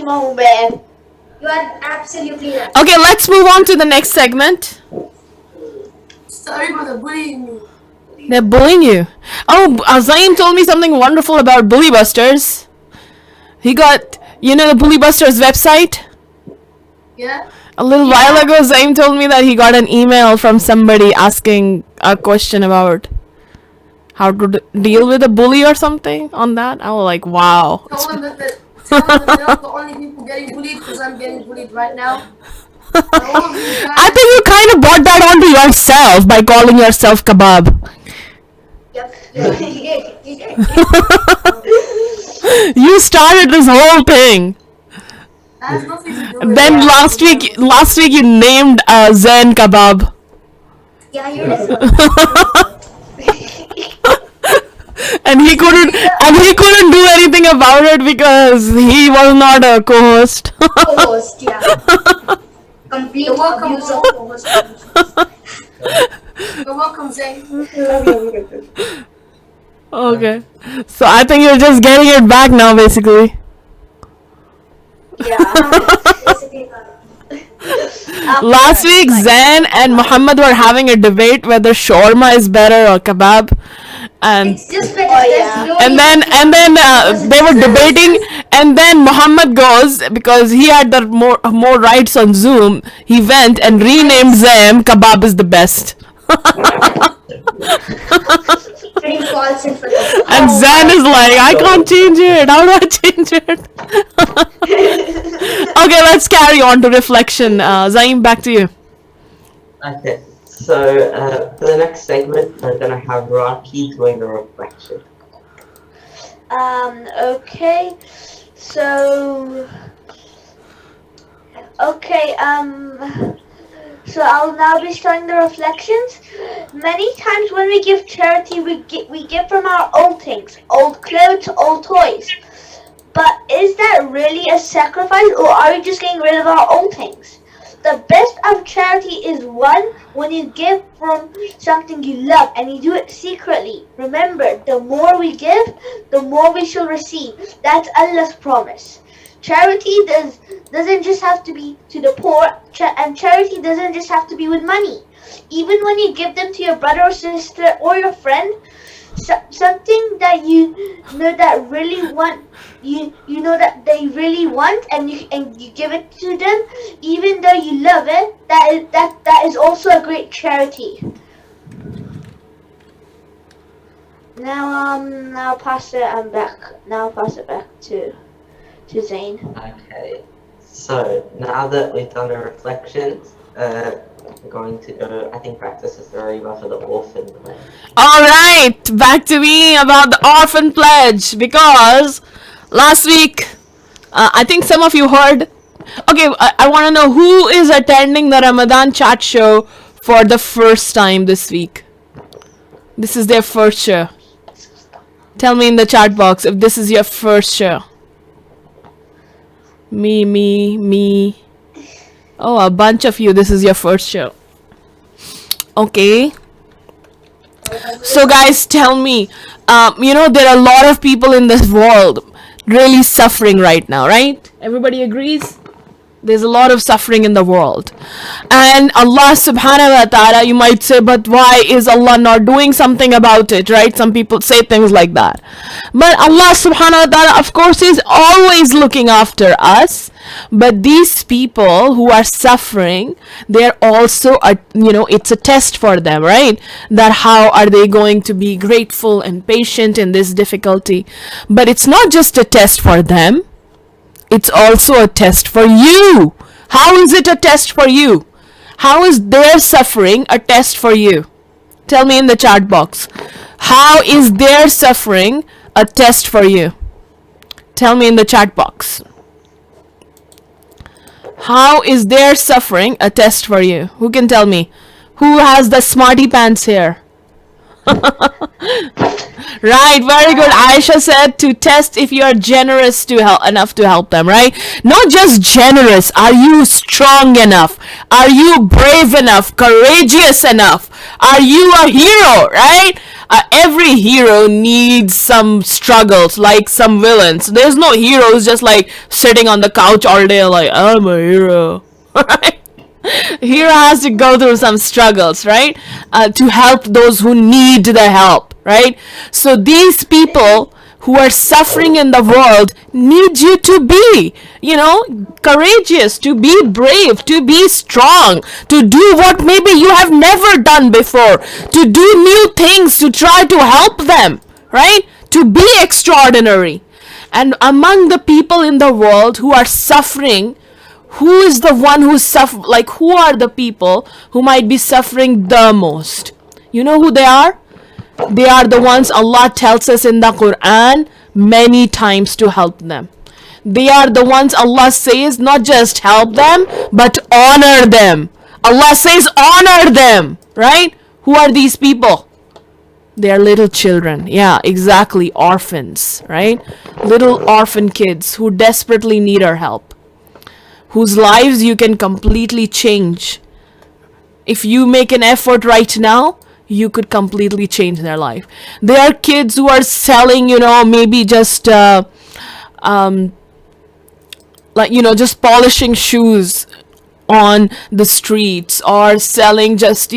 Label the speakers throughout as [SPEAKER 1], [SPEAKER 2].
[SPEAKER 1] moment. You are absolutely right.
[SPEAKER 2] Okay, let's move on to the next segment.
[SPEAKER 3] Sorry for the bullying me.
[SPEAKER 2] They're bullying you. Oh, Zaim told me something wonderful about Bully Busters. He got, the Bully Busters website?
[SPEAKER 3] Yeah?
[SPEAKER 2] A little while ago, Zaim told me that he got an email from somebody asking a question about how to deal with a bully or something on that. I was like, wow.
[SPEAKER 3] Tell them that they're not the only people getting bullied because I'm getting bullied right now.
[SPEAKER 2] I think you kind of brought that onto yourself by calling yourself Kebab.
[SPEAKER 1] Yep. You did.
[SPEAKER 2] You started this whole thing.
[SPEAKER 3] That has nothing to do with
[SPEAKER 2] Then
[SPEAKER 3] that.
[SPEAKER 2] last week you named Zen Kebab.
[SPEAKER 1] Yeah, you did.
[SPEAKER 2] And he couldn't do anything about it because he was not a co-host.
[SPEAKER 1] Co-host, yeah. Complete
[SPEAKER 3] You're welcome.
[SPEAKER 1] abuse of co-host.
[SPEAKER 3] You're welcome, Zane.
[SPEAKER 2] Okay. So I think you're just getting it back now, basically.
[SPEAKER 1] Yeah. Basically,
[SPEAKER 2] Last week, Zen and Muhammad were having a debate whether shawarma is better or kebab, and
[SPEAKER 1] it's just better.
[SPEAKER 2] and then they were debating, and then Muhammad goes, because he had the more rights on Zoom, he went and renamed Zen Kebab is the best.
[SPEAKER 1] Pretty false information.
[SPEAKER 2] And Zen is like, I can't change it. How do I change it? Okay, let's carry on to reflection. Zaim, back to you.
[SPEAKER 4] Okay, so for the next segment, we're gonna have Rocky doing a reflection.
[SPEAKER 5] Okay. So so I'll now be starting the reflections. Many times when we give charity, we give from our old things, old clothes, old toys. But is that really a sacrifice, or are we just getting rid of our old things? The best of charity is one when you give from something you love and you do it secretly. Remember, the more we give, the more we shall receive. That's Allah's promise. Charity doesn't just have to be to the poor, and charity doesn't just have to be with money. Even when you give them to your brother or sister or your friend, something that you know that really want, you know that they really want, and you give it to them, even though you love it, that is also a great charity. Now pass it back to Zane.
[SPEAKER 4] Okay, so now that we've done the reflections, we're going to go, I think, practice this very well for the orphan pledge.
[SPEAKER 2] Alright, back to me about the orphan pledge, because last week, I think some of you heard. Okay, I want to know who is attending the Ramadan chat show for the first time this week. This is their first show. Tell me in the chat box if this is your first show. Me. Oh, a bunch of you, this is your first show. Okay. So guys, tell me, there are a lot of people in this world really suffering right now, right? Everybody agrees? There's a lot of suffering in the world. And Allah subhanahu wa ta'ala, you might say, but why is Allah not doing something about it, right? Some people say things like that. But Allah subhanahu wa ta'ala, of course, is always looking after us. But these people who are suffering, they're also, it's a test for them, right? That how are they going to be grateful and patient in this difficulty? But it's not just a test for them. It's also a test for you. How is it a test for you? How is their suffering a test for you? Tell me in the chat box. How is their suffering a test for you? Tell me in the chat box. How is their suffering a test for you? Who can tell me? Who has the smarty pants here? Right, very good. Aisha said to test if you are generous to help enough to help them, right? Not just generous, are you strong enough? Are you brave enough? Courageous enough? Are you a hero, right? Every hero needs some struggles, like some villains. There's no heroes just like sitting on the couch all day, like, I'm a hero, right? Hero has to go through some struggles, right? To help those who need the help, right? So these people who are suffering in the world need you to be, courageous, to be brave, to be strong, to do what maybe you have never done before, to do new things, to try to help them, right? To be extraordinary. And among the people in the world who are suffering, who is the one who who are the people who might be suffering the most? You know who they are? They are the ones Allah tells us in the Quran many times to help them. They are the ones Allah says not just help them, but honor them. Allah says honor them, right? Who are these people? They are little children. Yeah, exactly. Orphans, right? Little orphan kids who desperately need our help, whose lives you can completely change. If you make an effort right now, you could completely change their life. There are kids who are selling, maybe just just polishing shoes on the streets, or selling just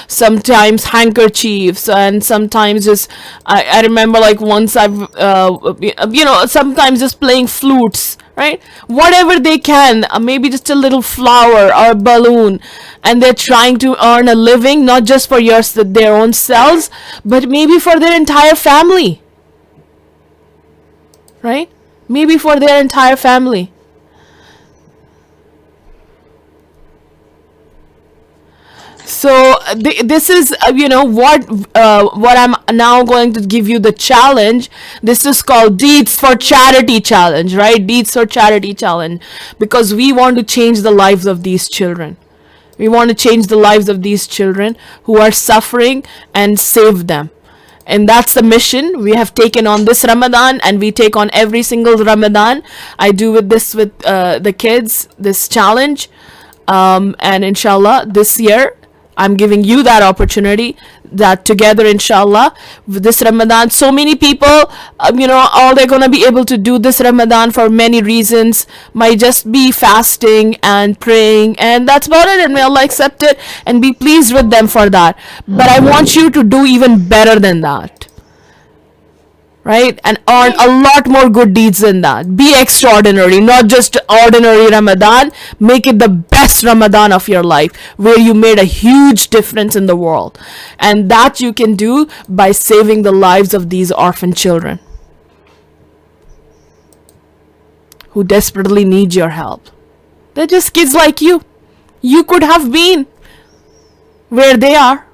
[SPEAKER 2] sometimes handkerchiefs, and sometimes just I remember like once I've sometimes just playing flutes, right? Whatever they can, maybe just a little flower or a balloon, and they're trying to earn a living, not just for their own selves, but maybe for their entire family, right? Maybe for their entire family. So this is what I'm now going to give you the challenge. This is called Deeds for Charity Challenge, right? Deeds for Charity Challenge, because we want to change the lives of these children. We want to change the lives of these children who are suffering and save them. And that's the mission we have taken on this Ramadan, and we take on every single Ramadan. I do with the kids, this challenge, and inshallah this year I'm giving you that opportunity, that together, inshallah, with this Ramadan, so many people, all they're going to be able to do this Ramadan for many reasons might just be fasting and praying, and that's about it, and may Allah accept it and be pleased with them for that. But I want you to do even better than that, right? And earn a lot more good deeds than that. Be extraordinary, not just ordinary Ramadan. Make it the best Ramadan of your life, where you made a huge difference in the world. And that you can do by saving the lives of these orphan children who desperately need your help. They're just kids like you. You could have been where they are.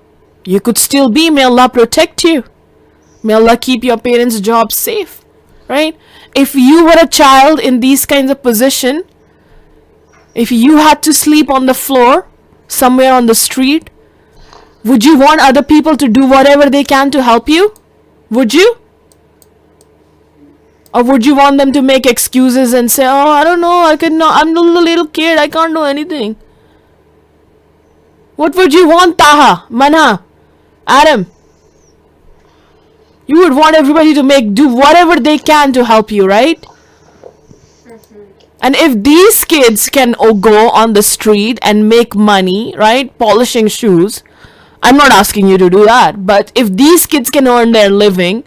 [SPEAKER 2] You could still be. May Allah protect you. May Allah keep your parents' jobs safe, right? If you were a child in these kinds of position, if you had to sleep on the floor somewhere on the street, would you want other people to do whatever they can to help you? Would you? Or would you want them to make excuses and say, oh, I don't know, I'm a little kid, I can't do anything? What would you want, Taha, Manha, Adam? You would want everybody to do whatever they can to help you, right? And if these kids can go on the street and make money, right, polishing shoes, I'm not asking you to do that, but if these kids can earn their living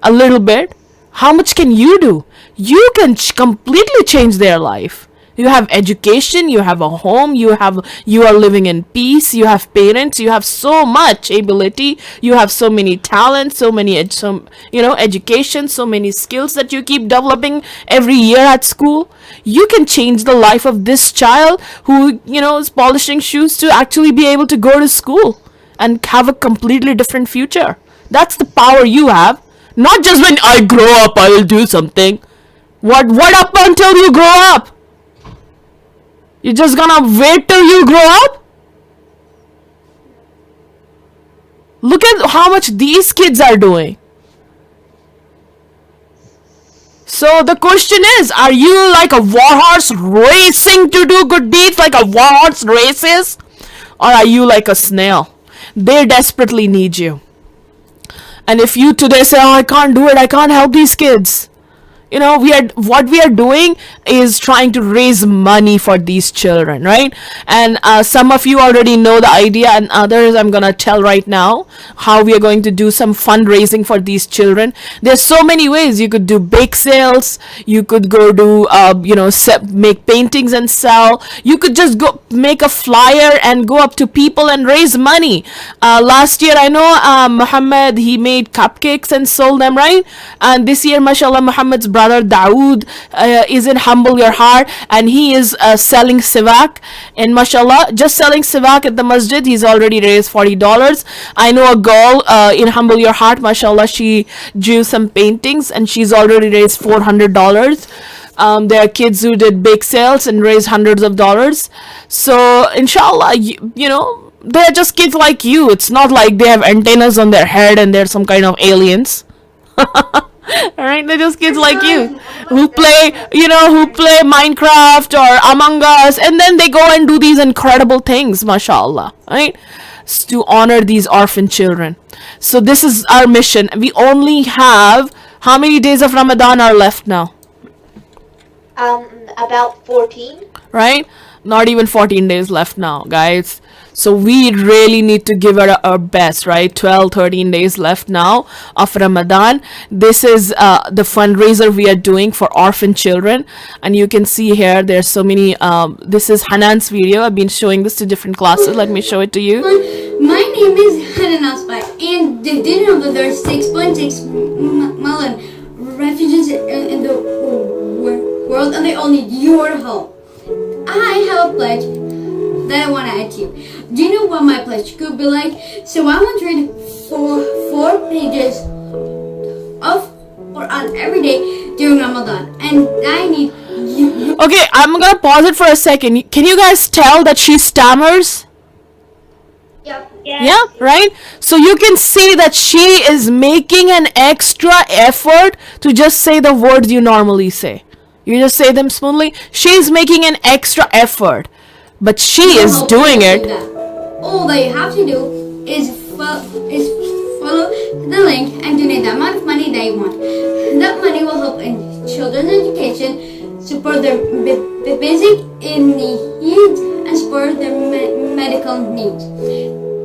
[SPEAKER 2] a little bit, how much can you do? You can completely change their life. You have education, you have a home, you are living in peace, you have parents, you have so much ability, you have so many talents, so many education, so many skills that you keep developing every year at school. You can change the life of this child who is polishing shoes to actually be able to go to school and have a completely different future. That's the power you have. Not just when I grow up I will do something. What up until you grow up? You're just gonna wait till you grow up? Look at how much these kids are doing. So the question is, are you like a warhorse racing to do good deeds like a warhorse races? Or are you like a snail? They desperately need you. And if you today say, oh, I can't do it, I can't help these kids, you know, what we are doing is trying to raise money for these children, right? And some of you already know the idea, and others I'm gonna tell right now how we are going to do some fundraising for these children. There's so many ways. You could do bake sales, you could go do make paintings and sell, you could just go make a flyer and go up to people and raise money. Last year I know Muhammad, he made cupcakes and sold them, right? And this year, mashallah, Muhammad's brother Dawood is in Humble Your Heart, and he is selling sivak, and mashallah, just selling sivak at the masjid, he's already raised $40. I know a girl in Humble Your Heart, mashallah, she drew some paintings and she's already raised $400. There are kids who did bake sales and raised hundreds of dollars. So inshallah, you know, they're just kids like you. It's not like they have antennas on their head and they're some kind of aliens. Alright, they're just kids like you who play Minecraft or Among Us, and then they go and do these incredible things, mashallah, right? To honor these orphan children. So this is our mission. We only have, how many days of Ramadan are left now?
[SPEAKER 5] About 14.
[SPEAKER 2] Right? Not even 14 days left now, guys. So we really need to give it our best, right? 12, 13 days left now of Ramadan. This is the fundraiser we are doing for orphan children. And you can see here, there's so many, this is Hanan's video. I've been showing this to different classes. Let me show it to you.
[SPEAKER 6] My name is Hanan Aspai, and did you know that there are 6.6 million refugees in the world, and they all need your help? I have a pledge that I want to achieve. Do you know what my pledge could be like? So I want to read four pages of Quran every day during Ramadan, and I need you.
[SPEAKER 2] Okay, I'm gonna pause it for a second. Can you guys tell that she stammers?
[SPEAKER 1] Yep.
[SPEAKER 2] Yeah, right? So you can see that she is making an extra effort to just say the words you normally say. You just say them smoothly. She's making an extra effort, but she is doing it.
[SPEAKER 6] All that you have to do is follow the link and donate the amount of money that you want. That money will help in children's education, support their basic needs, and support their medical needs.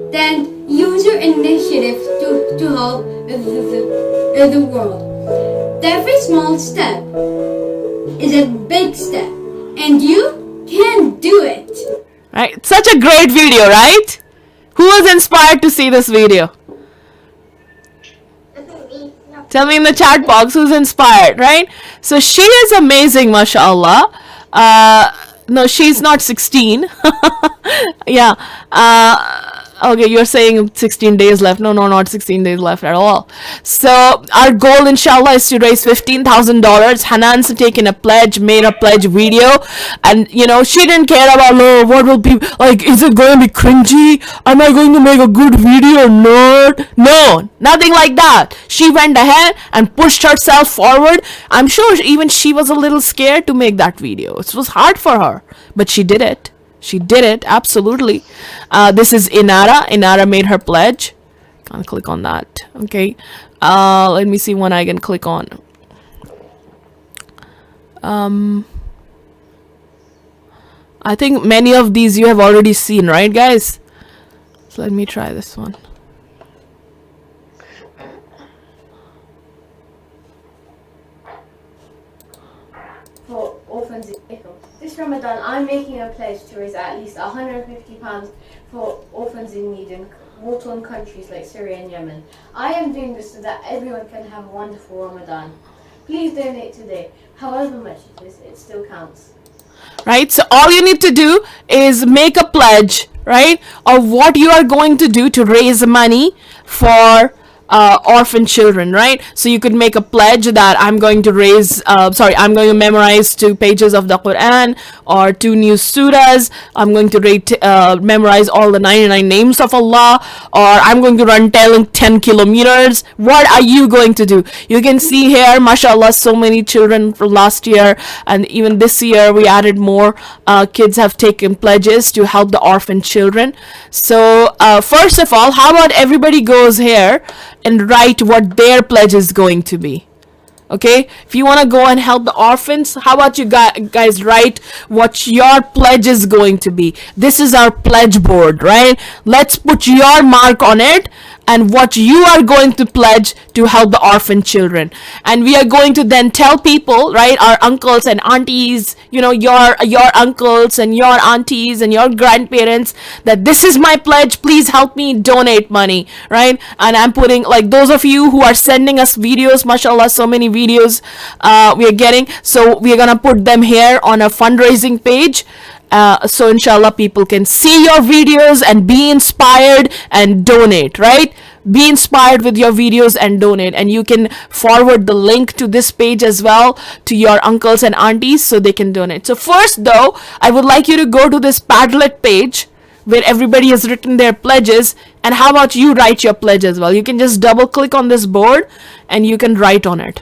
[SPEAKER 6] Then use your initiative to help the world. Every small step is a big step, and you can do it.
[SPEAKER 2] Right? Such a great video, right? Who was inspired to see this video? Tell me in the chat box who's inspired, right? So she is amazing, mashallah. No, she's not 16. Yeah. Okay, you're saying 16 days left. No, not 16 days left at all. So our goal, inshallah, is to raise $15,000. Hanan's taken a pledge, made a pledge video, and she didn't care about, oh, what will people like? Is it going to be cringy? Am I going to make a good video or not? No, nothing like that. She went ahead and pushed herself forward. I'm sure even she was a little scared to make that video. It was hard for her, but she did it. She did it, absolutely. This is Inara. Inara made her pledge. I'll click on that. Okay. Let me see one I can click on. I think many of these you have already seen, right, guys? So let me try this one.
[SPEAKER 7] For orphans in April. This Ramadan, I'm making a pledge to raise at least £150 for orphans in need in war-torn countries like Syria and Yemen. I am doing this so that everyone can have a wonderful Ramadan. Please donate today. However much it is, it still counts.
[SPEAKER 2] Right? So all you need to do is make a pledge, right, of what you are going to do to raise money for orphan children, right? So you could make a pledge that I'm going to I'm going to memorize 2 pages of the Quran or 2 new surahs. I'm going to memorize all the 99 names of Allah, or I'm going to run 10 kilometers. What are you going to do? You can see here, mashallah, so many children for last year, and even this year we added more. Kids have taken pledges to help the orphan children. So first of all, how about everybody goes here and write what their pledge is going to be? Okay, if you want to go and help the orphans, how about you guys write what your pledge is going to be? This is our pledge board, right? Let's put your mark on it and what you are going to pledge to help the orphan children. And we are going to then tell people, right, our uncles and aunties, your uncles and your aunties and your grandparents, that this is my pledge, please help me donate money, right? And I'm putting, like, those of you who are sending us videos, mashallah, so many videos we are getting, so we are gonna put them here on a fundraising page. So inshallah people can see your videos and be inspired and donate, right? Be inspired with your videos and donate, and you can forward the link to this page as well to your uncles and aunties so they can donate. So first though, I would like you to go to this Padlet page where everybody has written their pledges, and how about you write your pledge as well? You can just double click on this board and you can write on it.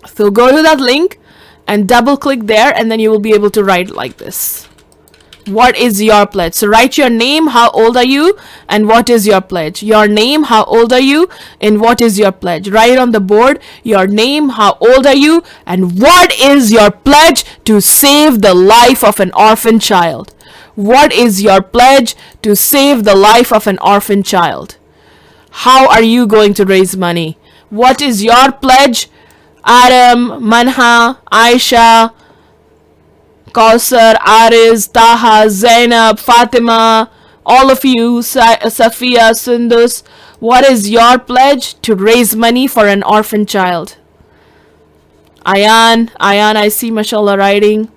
[SPEAKER 2] So go to that link and double click there, and then you will be able to write like this. What is your pledge? So write your name, how old are you, and what is your pledge? Your name, how old are you, and what is your pledge? Write on the board your name, how old are you, and what is your pledge to save the life of an orphan child? What is your pledge to save the life of an orphan child? How are you going to raise money? What is your pledge? Adam, Manha, Aisha, Kausar, Ariz, Taha, Zainab, Fatima, all of you, Safiya, Sundus, what is your pledge to raise money for an orphan child? Ayan, I see, mashallah, writing.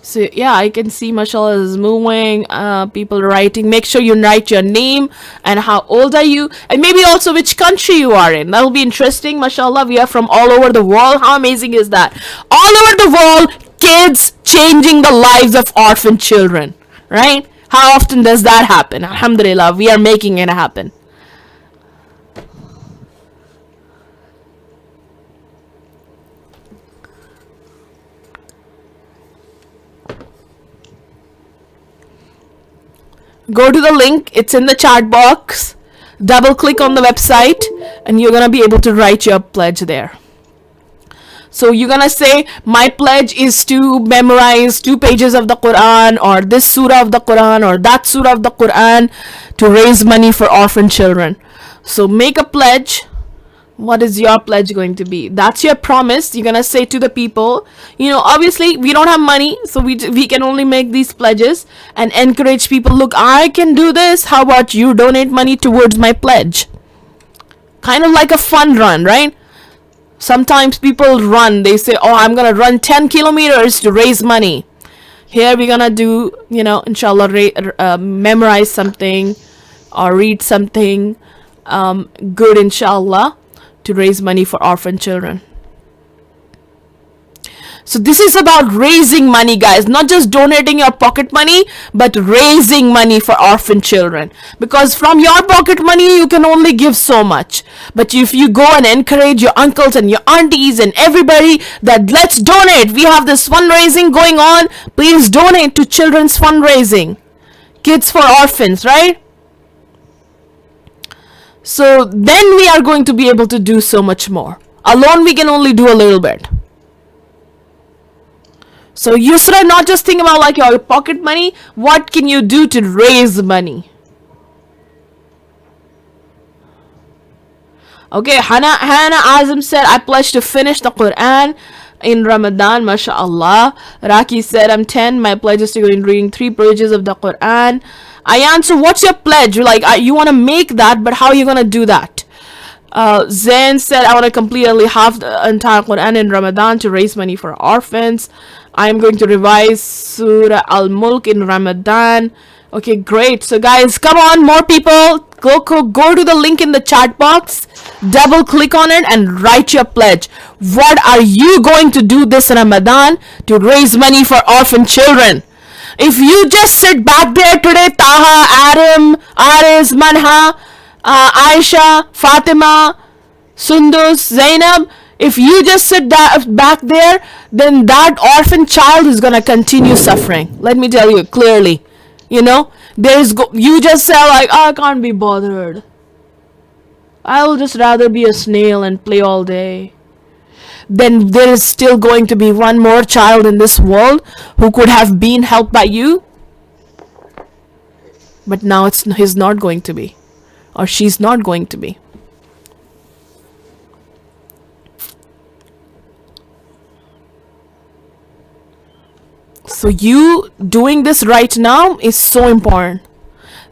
[SPEAKER 2] So yeah, I can see mashallah is moving, people writing. Make sure you write your name and how old are you, and maybe also which country you are in. That will be interesting. Mashallah, we are from all over the world. How amazing is that? All over the world, kids changing the lives of orphan children, right? How often does that happen? Alhamdulillah, we are making it happen. Go to the link, it's in the chat box, double click on the website, and you're gonna be able to write your pledge there. So you're gonna say, my pledge is to memorize 2 pages of the Quran, or this surah of the Quran, or that surah of the Quran, to raise money for orphan children. So make a pledge. What is your pledge going to be? That's your promise. You're gonna say to the people, obviously we don't have money, so we can only make these pledges and encourage people. Look, I can do this. How about you donate money towards my pledge? Kind of like a fun run, right? Sometimes people run. They say, oh, I'm gonna run 10 kilometers to raise money. Here we're gonna do, inshallah, memorize something or read something good, inshallah, to raise money for orphan children. So this is about raising money, guys, not just donating your pocket money, but raising money for orphan children. Because from your pocket money, you can only give so much. But if you go and encourage your uncles and your aunties and everybody that let's donate, we have this fundraising going on, please donate to children's fundraising. Kids for orphans, right? So then we are going to be able to do so much more. Alone we can only do a little bit. So Yusra, not just think about like your pocket money, what can you do to raise money? Okay, Hannah Azam said, I pledge to finish the Quran in Ramadan, mashallah. Raki said, I'm 10, my pledge is to go in reading 3 pages of the Quran. Ayan, so what's your pledge? You're like, you want to make that, but how are you going to do that? Zain said, I want to complete at least half the entire Quran in Ramadan to raise money for orphans. I am going to revise Surah Al-Mulk in Ramadan. Okay, great. So guys, come on, more people. Go to the link in the chat box. Double click on it and write your pledge. What are you going to do this Ramadan to raise money for orphan children? If you just sit back there today, Taha, Adam, Aris, Manha, Aisha, Fatima, Sundus, Zainab, if you just sit back there, then that orphan child is gonna continue suffering. Let me tell you clearly. You know, you just say like, I can't be bothered. I will just rather be a snail and play all day. Then there is still going to be one more child in this world who could have been helped by you. But now he's not going to be. Or she's not going to be. So you doing this right now is so important.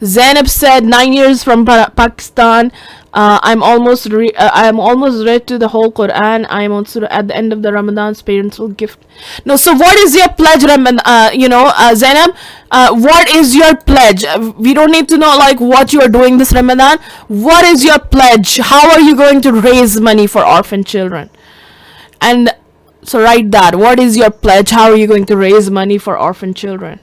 [SPEAKER 2] Zainab said 9 years from Pakistan. I'm almost read to the whole Quran. I'm also at the end of the Ramadan's parents will gift. No, so what is your pledge, Zainab? What is your pledge? We don't need to know like what you are doing this Ramadan. What is your pledge? How are you going to raise money for orphan children? And so write that. What is your pledge? How are you going to raise money for orphan children?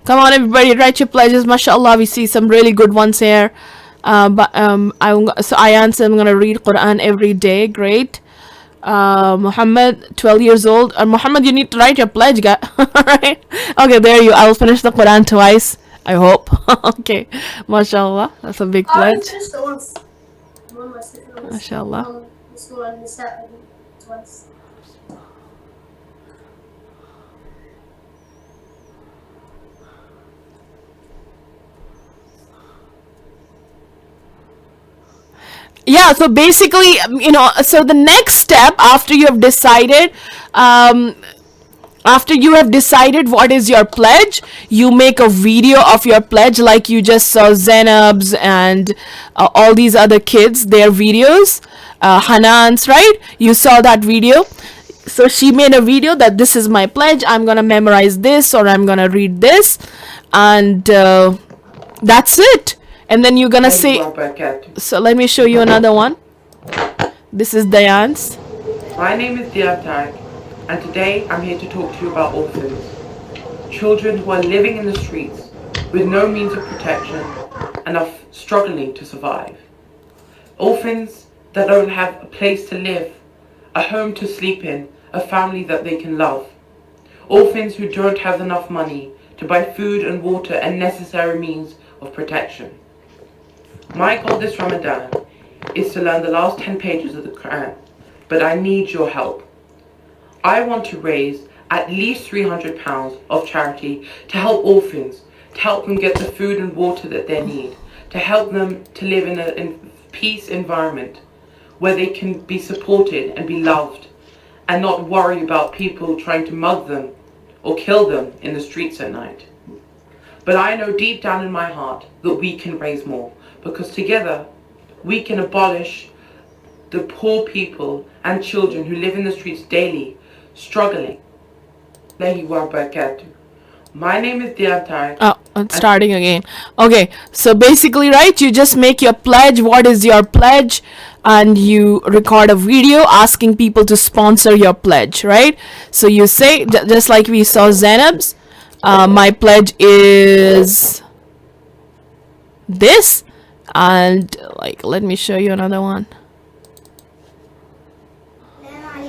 [SPEAKER 2] Come on, everybody, write your pledges. MashaAllah, we see some really good ones here. I answer. I'm gonna read Quran every day. Great. Muhammad, 12 years old. Muhammad, you need to write your pledge, guy. Alright. Okay, there you. I will finish the Quran twice. I hope. Okay. MashaAllah. That's a big pledge.
[SPEAKER 3] Just the once.
[SPEAKER 2] MashaAllah.
[SPEAKER 3] This one, this happened twice.
[SPEAKER 2] Yeah, so basically, so the next step after you have decided, what is your pledge, you make a video of your pledge, like you just saw Zainab's and all these other kids, their videos, Hanan's, right? You saw that video. So she made a video that this is my pledge, I'm gonna memorize this or I'm gonna read this, and that's it. And then you're gonna say, so let me show you another one. This is Diane's.
[SPEAKER 8] My name is Diatag, and today I'm here to talk to you about orphans. Children who are living in the streets with no means of protection and are struggling to survive. Orphans that don't have a place to live, a home to sleep in, a family that they can love. Orphans who don't have enough money to buy food and water and necessary means of protection. My goal this Ramadan is to learn the last 10 pages of the Quran, but I need your help. I want to raise at least £300 of charity to help orphans, to help them get the food and water that they need, to help them to live in a peace environment where they can be supported and be loved and not worry about people trying to mug them or kill them in the streets at night. But I know deep down in my heart that we can raise more, because together we can abolish the poor people and children who live in the streets daily, struggling. My name is Diatar.
[SPEAKER 2] Oh, it's starting again. Okay, so basically, right, you just make your pledge. What is your pledge? And you record a video asking people to sponsor your pledge, right? So you say, just like we saw Zainab's, my pledge is this. And like, let me show you another one.
[SPEAKER 1] My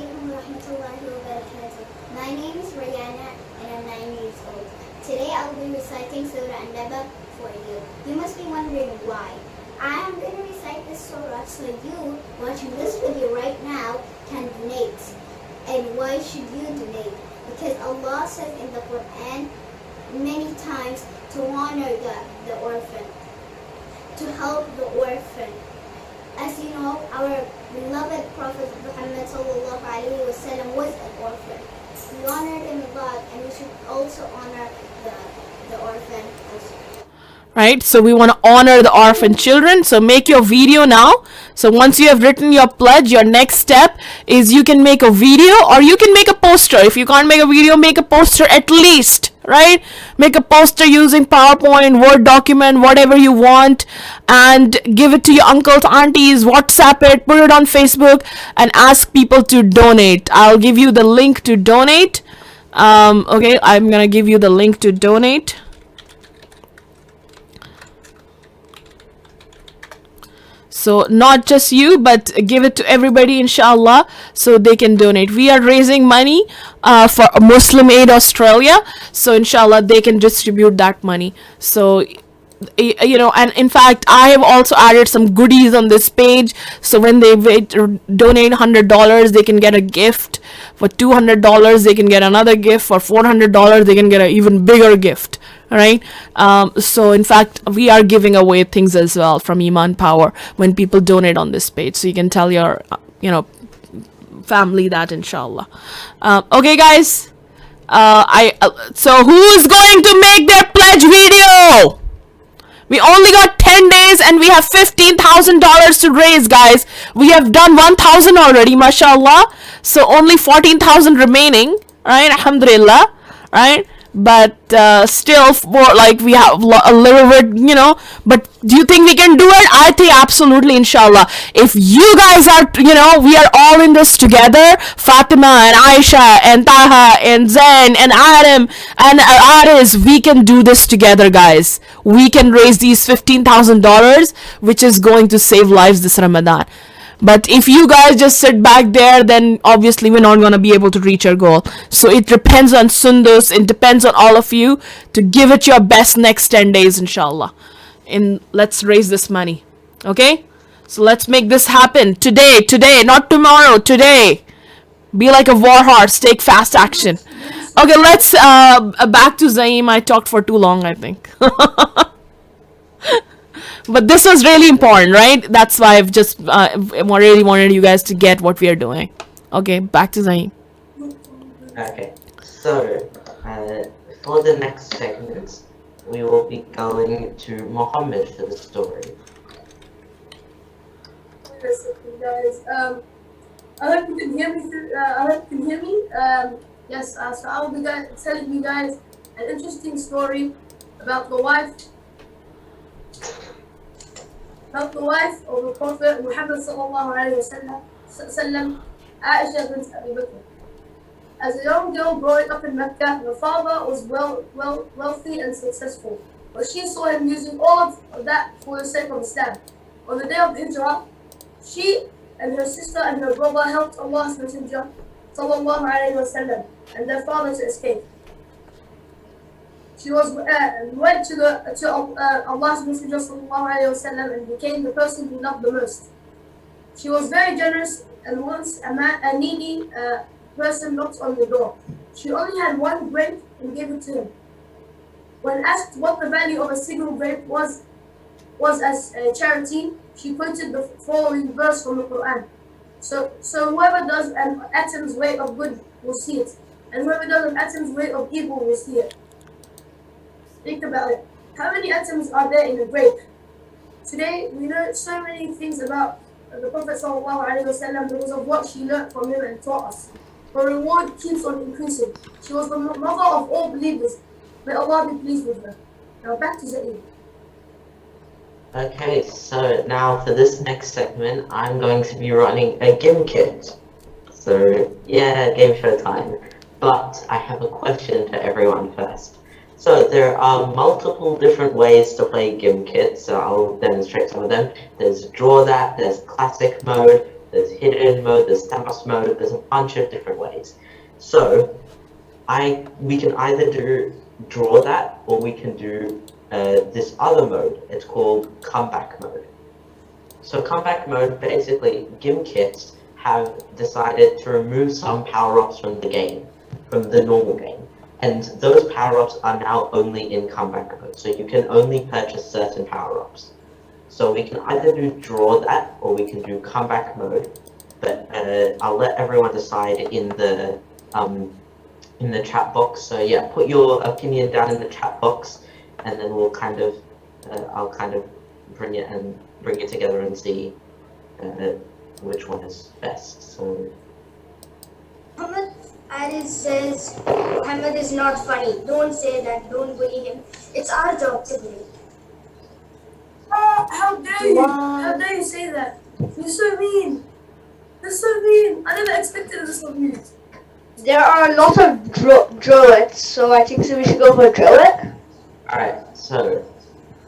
[SPEAKER 1] name is Rihanna and I'm 9 years old. Today I'll be reciting Surah An-Naba for you. You must be wondering why. I am going to recite this surah so you, watching this video right now, can donate. And why should you donate? Because Allah says in the Quran many times to honor the orphan, to help the orphan. As you know, our beloved Prophet Muhammad ﷺ was an orphan. We honored him a lot, and we should also honor the orphan also.
[SPEAKER 2] right? So we want to honor the orphan children. So make your video now. So once you have written your pledge, your next step is you can make a video or you can make a poster. If you can't make a video, make a poster at least, right? Make a poster using PowerPoint, Word document, whatever you want, and give it to your uncles, aunties, WhatsApp it, put it on Facebook, and ask people to donate. I'll give you the link to donate. Okay, I'm gonna give you the link to donate. So not just you, but give it to everybody, inshallah, so they can donate. We are raising money for Muslim Aid Australia, so inshallah they can distribute that money. So and in fact I have also added some goodies on this page, so when they donate $100 they can get a gift. For $200 they can get another gift. For $400 they can get an even bigger gift. All right. So in fact we are giving away things as well from Iman Power when people donate on this page, so you can tell your family that, inshallah. Okay guys, so who is going to make their pledge video? We only got 10 days and we have $15,000 to raise, guys. We have done 1,000 already, mashallah. So only 14,000 remaining, right? Alhamdulillah, right? But still, for like we have a little bit, but do you think we can do it? I think absolutely, inshallah. If you guys are, we are all in this together, Fatima and Aisha and Taha and Zain and Adam and Aris, we can do this together, guys. We can raise these $15,000, which is going to save lives this Ramadan. But if you guys just sit back there, then obviously we're not going to be able to reach our goal. So it depends on Sundus, it depends on all of you to give it your best next 10 days, inshallah. And let's raise this money. Okay? So let's make this happen today, not tomorrow, today. Be like a war horse, take fast action. Okay, let's back to Zaim. I talked for too long, I think. But this was really important, right? That's why I've just really wanted you guys to get what we are doing. Okay, back to Zaim.
[SPEAKER 4] Okay, so for the next segment, we will be going to Mohammed for the story.
[SPEAKER 3] Yes, okay, guys. I hope you can hear me. I hope you can hear me. Yes. So I'll be telling you guys an interesting story about the wife. About the wife of the Prophet Muhammad sallallahu alaihi wasallam, Aisha bint Abi Bakr. As a young girl growing up in Mecca, her father was wealthy and successful, but she saw him using all of that for the sake of Islam. On the day of the Hijrah, she and her sister and her brother helped Allah's Messenger sallallahu alaihi wasallam and their father to escape. She went to Allah's Messenger sallallahu alaihi wasallam and became the person he loved the most. She was very generous, and once a needy person knocked on the door. She only had one grape and gave it to him. When asked what the value of a single grape was as a charity, she quoted the following verse from the Quran. So whoever does an atom's weight of good will see it, and whoever does an atom's weight of evil will see it. Think about it. How many atoms are there in a grape? Today, we know so many things about the Prophet ﷺ because of what she learned from him and taught us. Her reward keeps on increasing. She was the mother of all believers. May Allah be pleased with her. Now back to Zaid.
[SPEAKER 4] Okay, so now for this next segment, I'm going to be running a game kit. So yeah, game show time. But I have a question to everyone first. So there are multiple different ways to play Gimkit, so I'll demonstrate some of them. There's Draw That, there's Classic Mode, there's Hidden Mode, there's Thanos Mode, there's a bunch of different ways. So we can either do Draw That, or we can do this other mode. It's called Comeback Mode. So Comeback Mode, basically, Gimkits have decided to remove some power-ups from the game, from the normal game. And those power-ups are now only in comeback mode, so you can only purchase certain power-ups. So we can either do Draw That, or we can do comeback mode. But I'll let everyone decide in the chat box. So yeah, put your opinion down in the chat box, and then we'll kind of I'll kind of bring it together and see which one is best. So
[SPEAKER 1] Muhammad Aris says Muhammad is not funny. Don't say that. Don't bully him. It's our job to bully.
[SPEAKER 3] How dare you? How dare you say that? You're so mean. You're so mean. I never expected this of you.
[SPEAKER 5] There are a lot of druids, so I think we should go for druid.
[SPEAKER 4] alright, so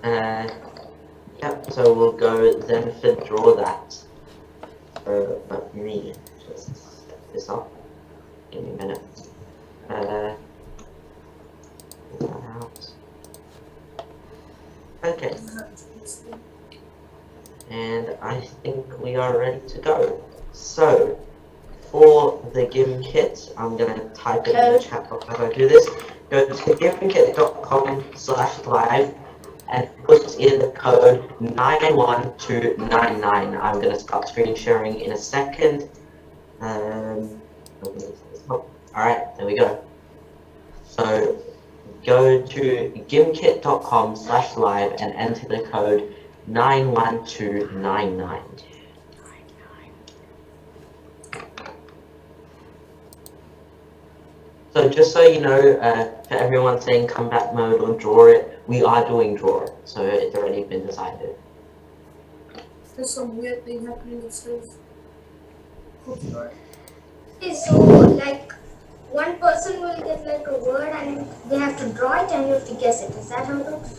[SPEAKER 4] yep, so we'll go then for draw that. So let me just set this up. Give me a minute. Pull that out. Okay. And I think we are ready to go. So, for the given kit, I'm going to type it in the chat box as I do this. Go to givenkit.com/live and put in the code 91299. I'm going to start screen sharing in a second. Alright, there we go. So, go to givenkit.com/live and enter the code 91299. So just so you know, for everyone saying combat mode or draw it, we are doing draw it, so it's already been decided.
[SPEAKER 3] There's some weird thing happening in space.
[SPEAKER 1] Okay, so like one person will get like a word and they have to draw it and you have to guess it. Is that how it works?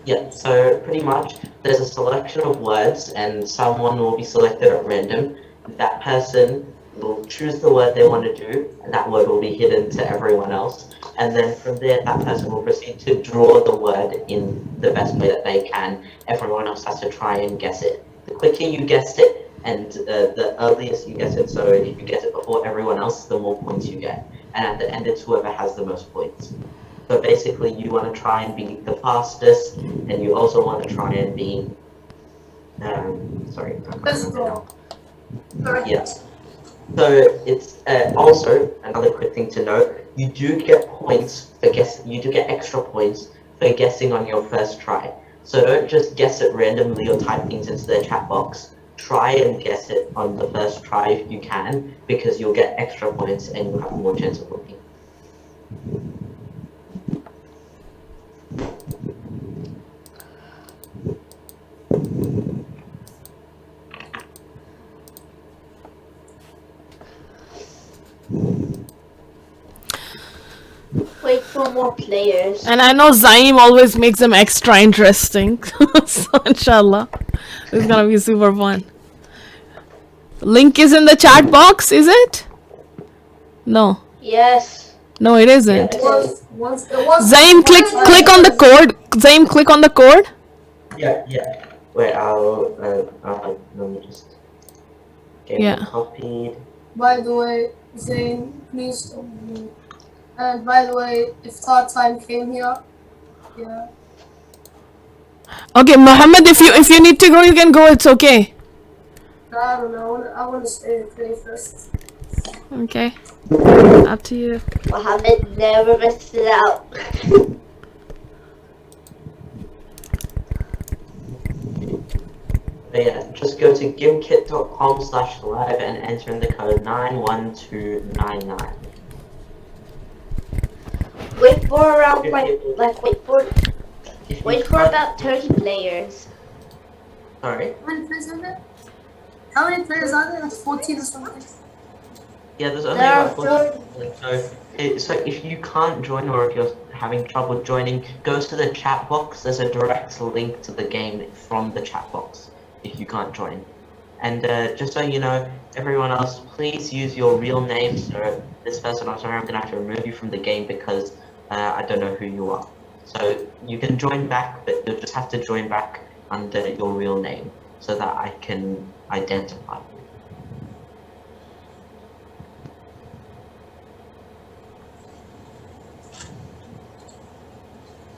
[SPEAKER 4] Yeah, so pretty much there's a selection of words and someone will be selected at random. That person will choose the word they want to do and that word will be hidden to everyone else. And then from there, that person will proceed to draw the word in the best way that they can. Everyone else has to try and guess it. The quicker you guessed it and the earliest you guess it, so if you get it before everyone else, the more points you get. And at the end, it's whoever has the most points. So basically, you want to try and be the fastest, and you also want to try and be, sorry.
[SPEAKER 3] Let's go.
[SPEAKER 4] Yeah. So it's also another quick thing to note. You do get points for you do get extra points for guessing on your first try. So don't just guess it randomly or type things into the chat box. Try and guess it on the first try if you can, because you'll get extra points and you'll have more chance of winning.
[SPEAKER 5] Wait for more players.
[SPEAKER 2] And I know Zaim always makes them extra interesting. So inshallah, it's gonna be super fun. Link is in the chat box, is it? No.
[SPEAKER 5] Yes.
[SPEAKER 2] No, it isn't.
[SPEAKER 3] It was,
[SPEAKER 2] Zaim, click on the code. Zaim, click on the code.
[SPEAKER 4] Yeah. Wait, let me just get it copied.
[SPEAKER 3] by the way, Zayn, please don't mute. And by the way, if Thought Time came here, yeah.
[SPEAKER 2] Okay, Mohammed, if you need to go, you can go. It's okay.
[SPEAKER 3] I don't know. I want to stay and play first.
[SPEAKER 2] Okay. Up to you.
[SPEAKER 5] Mohammed never misses out.
[SPEAKER 4] But yeah, just go to gimkit.com/live and enter in the code 91299.
[SPEAKER 5] Wait for around
[SPEAKER 4] If
[SPEAKER 5] wait
[SPEAKER 4] you
[SPEAKER 5] for
[SPEAKER 4] can't-
[SPEAKER 5] about 30 players.
[SPEAKER 4] Sorry?
[SPEAKER 3] How many players are there? How many players are there? Like 14 or something?
[SPEAKER 4] Yeah, there's only
[SPEAKER 5] There are
[SPEAKER 4] about 40. So if you can't join or if you're having trouble joining, go to the chat box. There's a direct link to the game from the chat box if you can't join. And just so you know, everyone else, please use your real name. So this person, I'm sorry, I'm gonna have to remove you from the game because I don't know who you are. So you can join back, but you'll just have to join back under your real name so that I can identify you.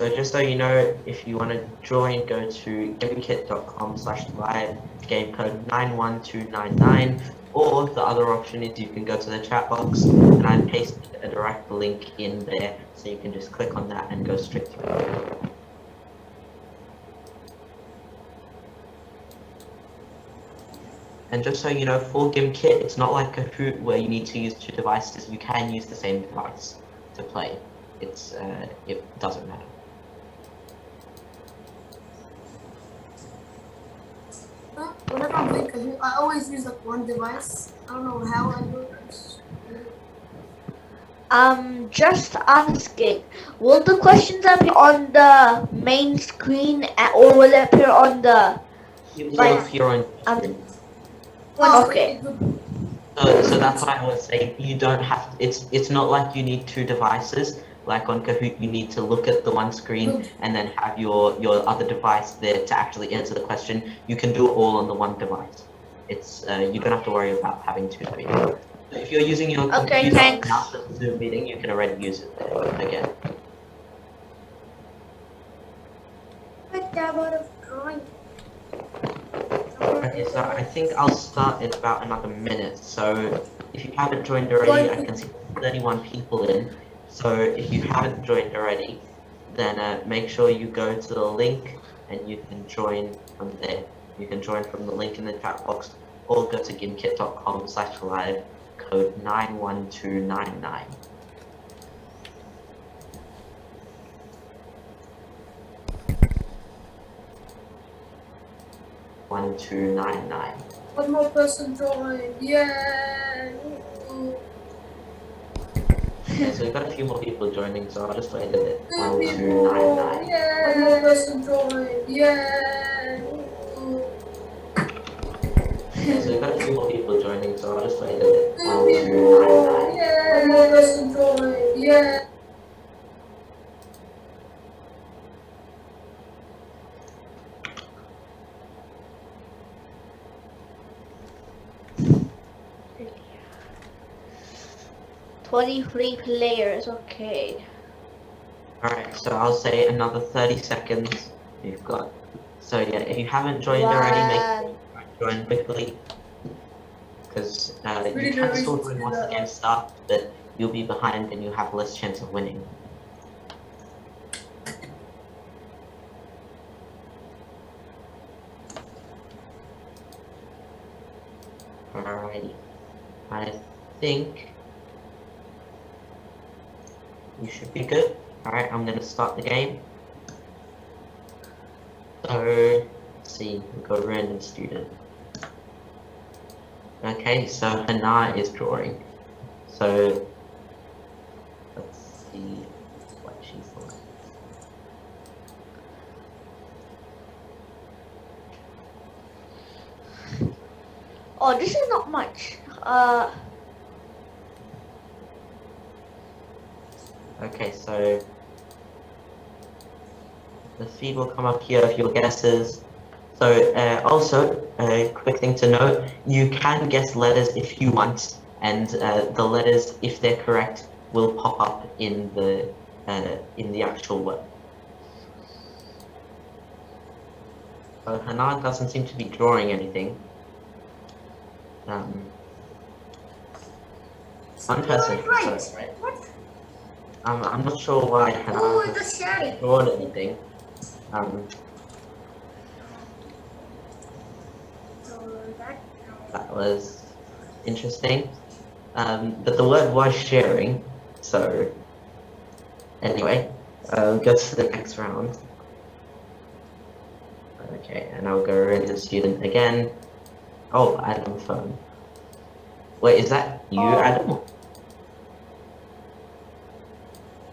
[SPEAKER 4] So just so you know, if you want to join, go to gamekit.com/live, game code 91299, or the other option is you can go to the chat box and I pasted a direct link in there, so you can just click on that and go straight through. And just so you know, for GimKit, it's not like Kahoot where you need to use two devices. You can use the same device to play. It doesn't matter.
[SPEAKER 3] Whenever I'm doing Kahoot, I always use like one device. I don't know how I do it.
[SPEAKER 5] Just asking, will the questions appear on the main screen or will it appear on the
[SPEAKER 4] It will
[SPEAKER 5] Like,
[SPEAKER 4] appear on your screen.
[SPEAKER 5] okay.
[SPEAKER 4] So that's what I was saying. You don't have. It's not like you need two devices. Like on Kahoot, you need to look at the one screen and then have your other device there to actually answer the question. You can do it all on the one device. It's you don't have to worry about having two screens. If you're using your
[SPEAKER 5] Okay,
[SPEAKER 4] computer
[SPEAKER 5] thanks.
[SPEAKER 4] after the Zoom meeting, you can already use it there again. Okay, so I think I'll start in about another minute. So if you haven't joined already, I can see 31 people in. So if you haven't joined already, then make sure you go to the link and you can join from there. You can join from the link in the chat box or go to gimkit.com/live, code 91299. One, 299.
[SPEAKER 3] One more person joined. Yeah.
[SPEAKER 4] Okay, so we've got a few more people joining, so I'll just wait a bit. 1, 2, 9, 9.
[SPEAKER 3] Yeah. One more person joined. Yeah.
[SPEAKER 4] Okay, so we've got a few more people joining, so I'll just wait a bit. 1, 2, 9, 9.
[SPEAKER 3] Yeah. One more person joined. Yeah.
[SPEAKER 5] $23 players, okay.
[SPEAKER 4] Alright, so I'll say another 30 seconds. You've got. So yeah, if you haven't joined already, make sure you join quickly. Because you can still join once the game starts, but you'll be behind and you have less chance of winning. Alrighty. I think you should be good. Alright, I'm gonna start the game. So, let's see, we've got a random student. Okay, so Hannah is drawing. So, let's see what she's like.
[SPEAKER 5] Oh, this is not much.
[SPEAKER 4] Okay, so the feed will come up here if your guesses. So also, a quick thing to note, you can guess letters if you want, and the letters, if they're correct, will pop up in the actual word. So Hannah doesn't seem to be drawing anything. One person has right. I'm not sure why Hannah hasn't drawn anything. That was interesting. But the word was sharing, so anyway, go to the next round. Okay, and I'll go random student again. Oh, Adam phone. Wait, is that you, Adam?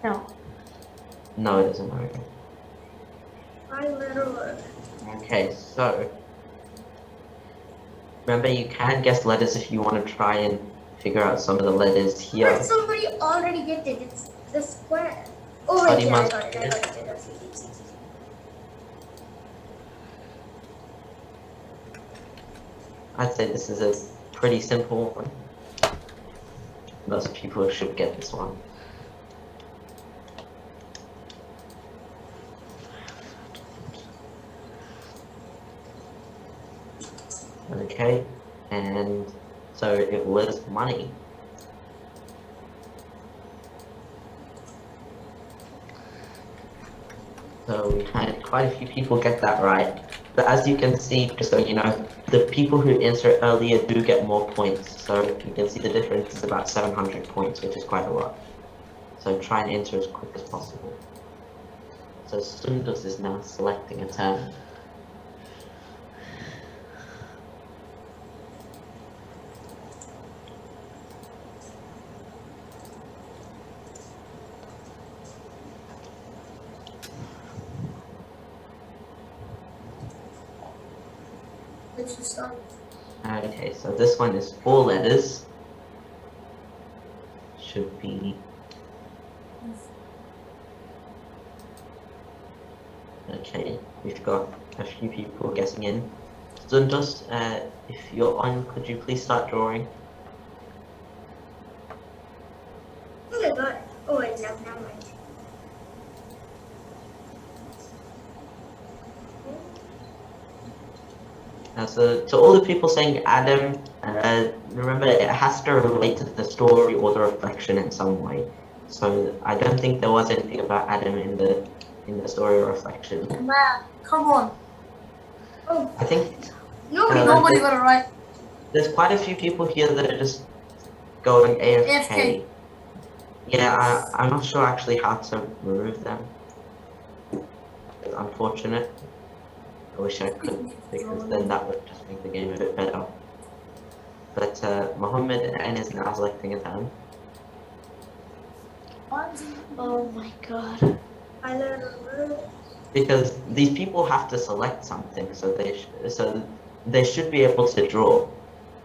[SPEAKER 5] No.
[SPEAKER 4] No, it doesn't matter. Okay, so remember, you can guess letters if you want to try and figure out some of the letters here.
[SPEAKER 1] But somebody already get it. It's the square. Oh, wait, yeah, I got it. That's easy.
[SPEAKER 4] I'd say this is a pretty simple one. Most people should get this one. Okay, and so it was money. So we had quite a few people get that right. But as you can see, just so you know, the people who answer earlier do get more points. So you can see the difference is about 700 points, which is quite a lot. So try and answer as quick as possible. So Sundus is now selecting a term.
[SPEAKER 3] Which is start.
[SPEAKER 4] Okay, so this one is 4 letters. Should be... Okay, we've got a few people guessing in. Sundus, if you're on, could you please start drawing?
[SPEAKER 1] Oh my god. Oh, it's not now right.
[SPEAKER 4] So to all the people saying Adam, remember it has to relate to the story or the reflection in some way. So I don't think there was anything about Adam in the story or reflection.
[SPEAKER 3] Man, come on.
[SPEAKER 1] Oh,
[SPEAKER 4] I think
[SPEAKER 3] Nobody got it right.
[SPEAKER 4] there's quite a few people here that are just going AFK.
[SPEAKER 3] AFK.
[SPEAKER 4] Yeah, I'm not sure actually how to remove them. It's unfortunate. I wish I could, because then that would just make the game a bit better. But Mohammed N is now selecting a term.
[SPEAKER 5] Oh my god.
[SPEAKER 1] I learned a word.
[SPEAKER 4] Because these people have to select something, so they should be able to draw.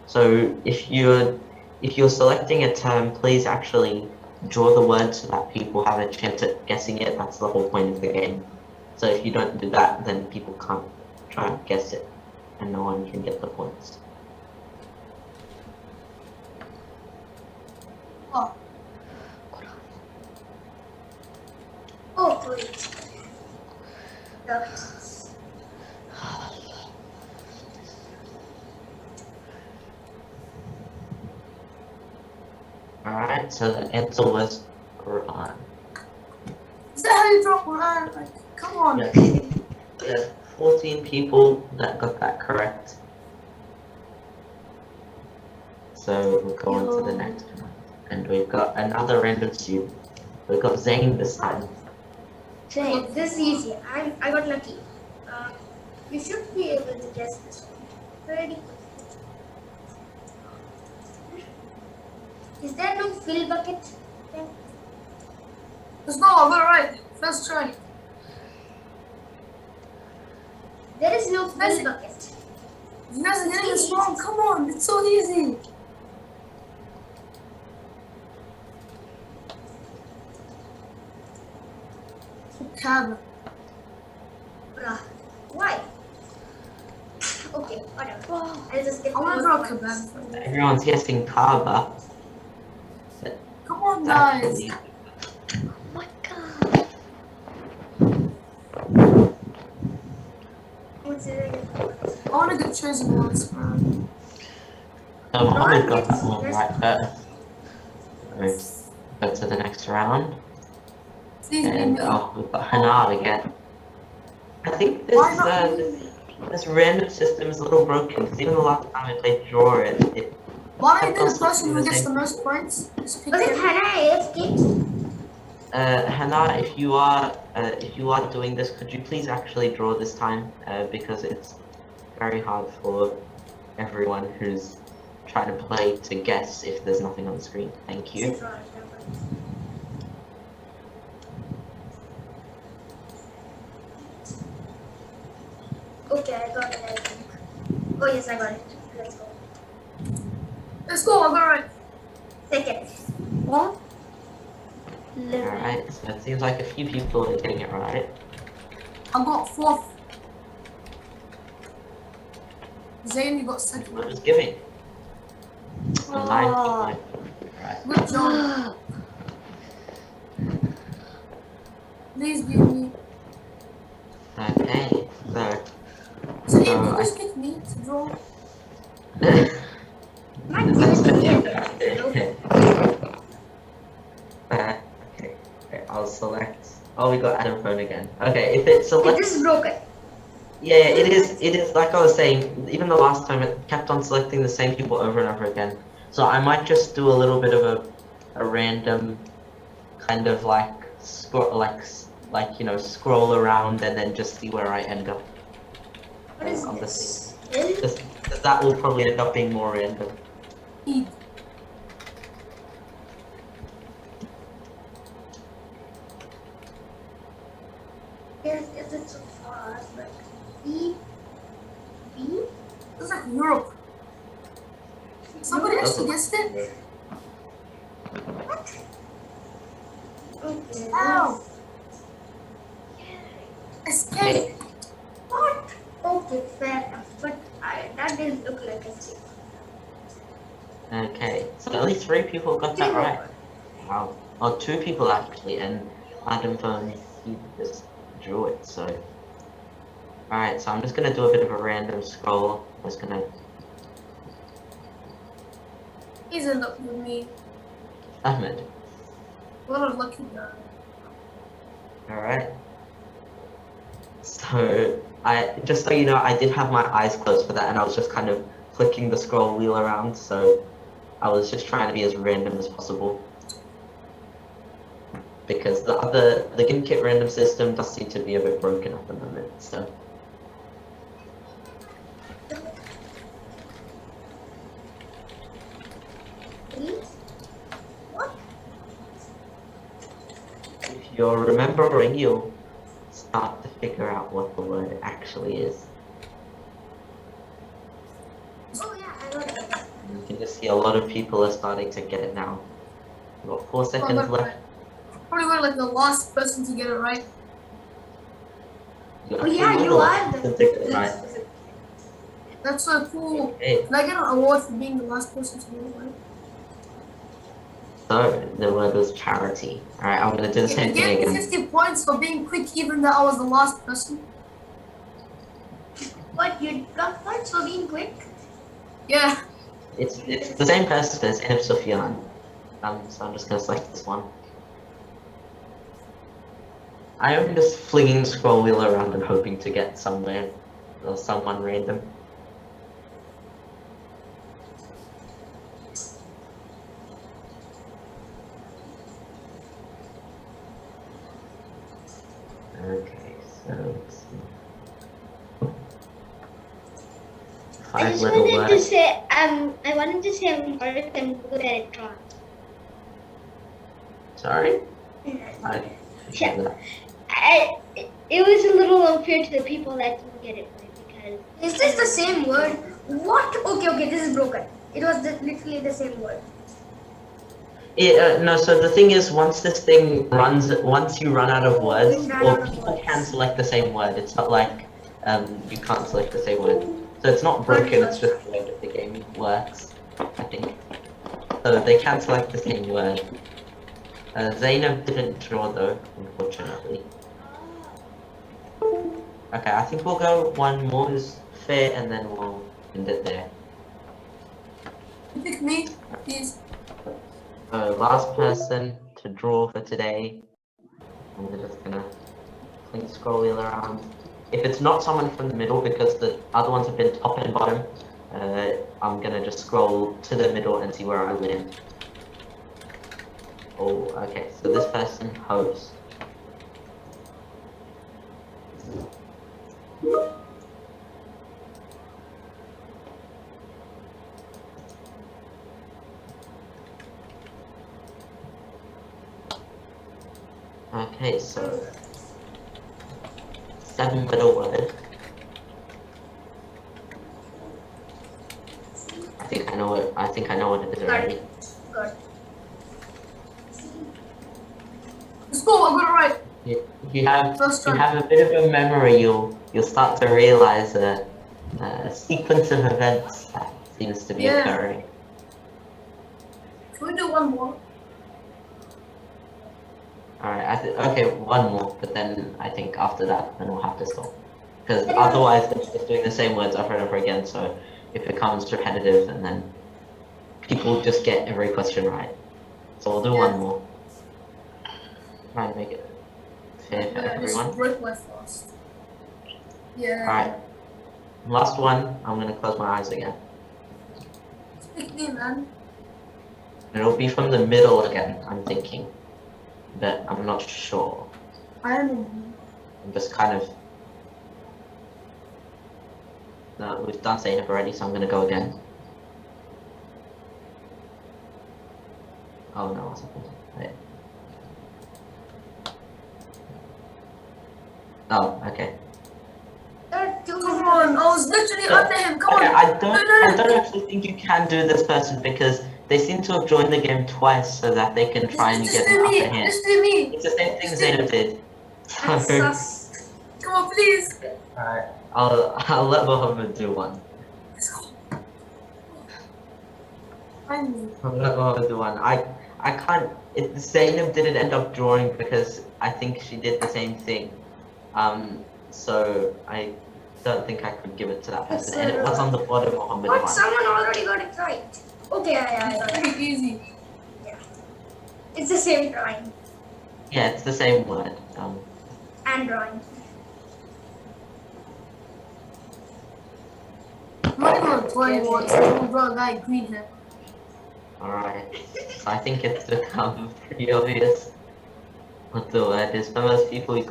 [SPEAKER 4] So if you're selecting a term, please actually draw the word so that people have a chance at guessing it. That's the whole point of the game. So if you don't do that, then people can't try and guess it, and no one can get the points.
[SPEAKER 3] Oh,
[SPEAKER 1] Oh, wait. No.
[SPEAKER 4] Alright, so the answer was Quran.
[SPEAKER 3] is that how you draw Quran? Like, come on.
[SPEAKER 4] There's 14 people that got that correct. So we'll go on to the next one. And we've got another random student. We've got Zayn this time.
[SPEAKER 1] Oh, this is easy. I got lucky. You should be able to guess this one. Pretty quick. Is there no fill bucket thing?
[SPEAKER 3] Let's go, I got it right. First try.
[SPEAKER 1] There is no fill
[SPEAKER 3] That's-
[SPEAKER 1] bucket.
[SPEAKER 3] You guys are getting this wrong. Come on, it's so easy. Cab.
[SPEAKER 1] Why? Okay, whatever. I'll just get
[SPEAKER 3] I want to
[SPEAKER 1] more
[SPEAKER 3] draw a
[SPEAKER 1] points.
[SPEAKER 3] kebab.
[SPEAKER 4] Everyone's guessing Kaaba.
[SPEAKER 3] Come on,
[SPEAKER 4] It's
[SPEAKER 3] guys.
[SPEAKER 4] actually-
[SPEAKER 5] Oh my god.
[SPEAKER 1] What's it?
[SPEAKER 3] I want to get chosen once, man.
[SPEAKER 4] Mohammed got that one right first. So go to the next round.
[SPEAKER 3] Please leave
[SPEAKER 4] And
[SPEAKER 3] me.
[SPEAKER 4] we've got Hanar again. I think
[SPEAKER 3] Why not
[SPEAKER 4] this random system is a little broken, because even the last time I played Draw it
[SPEAKER 3] Why don't you
[SPEAKER 4] kept
[SPEAKER 3] do
[SPEAKER 4] on
[SPEAKER 3] the person who
[SPEAKER 4] switching
[SPEAKER 3] gets
[SPEAKER 4] the
[SPEAKER 3] the
[SPEAKER 4] same-
[SPEAKER 3] most points? Just pick
[SPEAKER 1] Was it
[SPEAKER 3] him.
[SPEAKER 1] Hannah AFK?
[SPEAKER 4] Hannah, if you are doing this, could you please actually draw this time? Because it's very hard for everyone who's trying to play to guess if there's nothing on the screen. Thank you.
[SPEAKER 1] Okay, I got it, I think. Oh yes, I got it. Let's go.
[SPEAKER 3] Let's go, I got it right.
[SPEAKER 1] Second.
[SPEAKER 5] What? Living.
[SPEAKER 4] Alright, so it seems like a few people are getting it right.
[SPEAKER 3] I got fourth. Zayn, you got second.
[SPEAKER 4] What was giving?
[SPEAKER 5] Oh.
[SPEAKER 4] 9 people. Right.
[SPEAKER 3] Good job. Please give me.
[SPEAKER 4] Okay, so
[SPEAKER 3] Zayn,
[SPEAKER 4] Oh,
[SPEAKER 3] you
[SPEAKER 4] I-
[SPEAKER 3] just pick me to draw.
[SPEAKER 1] Not giving it.
[SPEAKER 4] okay, I'll select Oh, we got Adam phone again. Okay, if it selects...
[SPEAKER 6] This is broken.
[SPEAKER 4] Yeah, it is, like I was saying, even the last time it kept on selecting the same people over and over again. So I might just do a little bit of a random kind of like, you know, scroll around and then just see where I end up.
[SPEAKER 6] What is
[SPEAKER 4] on the
[SPEAKER 6] this?
[SPEAKER 4] thing. Because that will probably end up being more random.
[SPEAKER 6] Is it so far? Like B? B?
[SPEAKER 3] It's like Europe. Somebody actually guessed it?
[SPEAKER 6] Okay.
[SPEAKER 3] Ow! Escape!
[SPEAKER 6] What? Okay, fair enough. But that didn't look like a stick.
[SPEAKER 4] Okay, so at least 3 people got that right. Wow. Oh, 2 people actually, and Adam phone, he just drew it, so... Alright, so I'm just gonna do a bit of a random scroll. I'm just gonna...
[SPEAKER 3] He's in love with me.
[SPEAKER 4] Ahmed.
[SPEAKER 3] What a lucky guy.
[SPEAKER 4] Alright. So, just so you know, I did have my eyes closed for that, and I was just kind of flicking the scroll wheel around, so I was just trying to be as random as possible. Because the GimKit random system does seem to be a bit broken at the moment, so... If you're remembering, you'll start to figure out what the word actually is.
[SPEAKER 6] Oh yeah, I got it.
[SPEAKER 4] You can just see a lot of people are starting to get it now. We've got 4 seconds left.
[SPEAKER 3] Probably we're like the last person to get it right.
[SPEAKER 4] You're
[SPEAKER 6] Oh yeah,
[SPEAKER 4] actually
[SPEAKER 6] you
[SPEAKER 4] the
[SPEAKER 6] are
[SPEAKER 4] last
[SPEAKER 6] the...
[SPEAKER 4] person to get it right.
[SPEAKER 3] That's so cool.
[SPEAKER 4] Okay,
[SPEAKER 3] Can I get an award for being the last person to get it right?
[SPEAKER 4] so the word was charity. Alright, I'm gonna do the same
[SPEAKER 3] You
[SPEAKER 4] thing
[SPEAKER 3] gave me
[SPEAKER 4] again.
[SPEAKER 3] 50 points for being quick even though I was the last person.
[SPEAKER 6] What, you got points for being quick?
[SPEAKER 3] Yeah.
[SPEAKER 4] It's the same person as Enif Sufyan. So I'm just gonna select this one. I am just flinging the scroll wheel around and hoping to get somewhere or someone random. Okay, so let's see.
[SPEAKER 5] I
[SPEAKER 4] 5
[SPEAKER 5] just
[SPEAKER 4] letter
[SPEAKER 5] wanted
[SPEAKER 4] word.
[SPEAKER 5] to say, I wanted to say I'm very good at electronics.
[SPEAKER 4] Sorry? I appreciate
[SPEAKER 5] Yeah.
[SPEAKER 4] that.
[SPEAKER 5] It was a little unfair to the people that didn't get it right because...
[SPEAKER 6] Is this the same word? What? Okay, this is broken. It was literally the same word.
[SPEAKER 4] No, so the thing is, once you run out of words,
[SPEAKER 6] Run
[SPEAKER 4] or
[SPEAKER 6] out of
[SPEAKER 4] people
[SPEAKER 6] words.
[SPEAKER 4] can select the same word. It's not like you can't select the same word. So it's not broken, it's just the way that the game works, I think. So they can select the same word. Zainab didn't draw though, unfortunately. Okay, I think we'll go one more is fair, and then we'll end it there.
[SPEAKER 3] Pick me, please.
[SPEAKER 4] So last person to draw for today. I'm just gonna fling the scroll wheel around. If it's not someone from the middle, because the other ones have been top and bottom, I'm gonna just scroll to the middle and see where I land. Oh, okay, so this person hosts. Okay, so 7 letter word. I think I know what it is already.
[SPEAKER 6] Good.
[SPEAKER 3] Let's go, I got it right.
[SPEAKER 4] If you have a bit of a memory, you'll start to realize a sequence of events that seems to be
[SPEAKER 3] Yeah.
[SPEAKER 4] occurring.
[SPEAKER 3] Can we do one more?
[SPEAKER 4] Alright, okay, one more, but then I think after that, then we'll have to stop. Because otherwise, they're just doing the same words over and over again, so it becomes repetitive, and then people just get every question right. So we'll do one more. Try and make it fair for
[SPEAKER 3] Yeah, this
[SPEAKER 4] everyone.
[SPEAKER 3] broke my fast. Yeah.
[SPEAKER 4] Alright. Last one. I'm gonna close my eyes again.
[SPEAKER 3] Pick me, man.
[SPEAKER 4] It'll be from the middle again, I'm thinking. But I'm not sure.
[SPEAKER 3] I am.
[SPEAKER 4] I'm just kind of... No, we've done Zainab already, so I'm gonna go again. Oh no, what's happened? Wait. Oh, okay.
[SPEAKER 3] Come on, I was literally under him. Come
[SPEAKER 4] Okay,
[SPEAKER 3] on.
[SPEAKER 4] I don't
[SPEAKER 3] No.
[SPEAKER 4] actually think you can do this person because they seem to have joined the game twice so that they can try and
[SPEAKER 3] Just
[SPEAKER 4] get
[SPEAKER 3] do
[SPEAKER 4] an
[SPEAKER 3] me.
[SPEAKER 4] upper hand.
[SPEAKER 3] Just do me.
[SPEAKER 4] It's the same thing Zainab did.
[SPEAKER 3] That's sus. Come on, please.
[SPEAKER 4] Alright, I'll let Mohammed do one. I'll let Mohammed do one. I can't. Zainab didn't end up drawing because I think she did the same thing. So I don't think I could give it to that person. And it was on the bottom, Mohammed
[SPEAKER 5] But
[SPEAKER 4] won.
[SPEAKER 5] someone already got it right. Okay, I got it.
[SPEAKER 3] Pretty easy.
[SPEAKER 5] It's the same drawing
[SPEAKER 4] Yeah, it's the same word.
[SPEAKER 5] and drawing.
[SPEAKER 3] I'm not even playing once. I'm going like green hair.
[SPEAKER 4] Alright. So I think it's become pretty obvious what the word is for most people.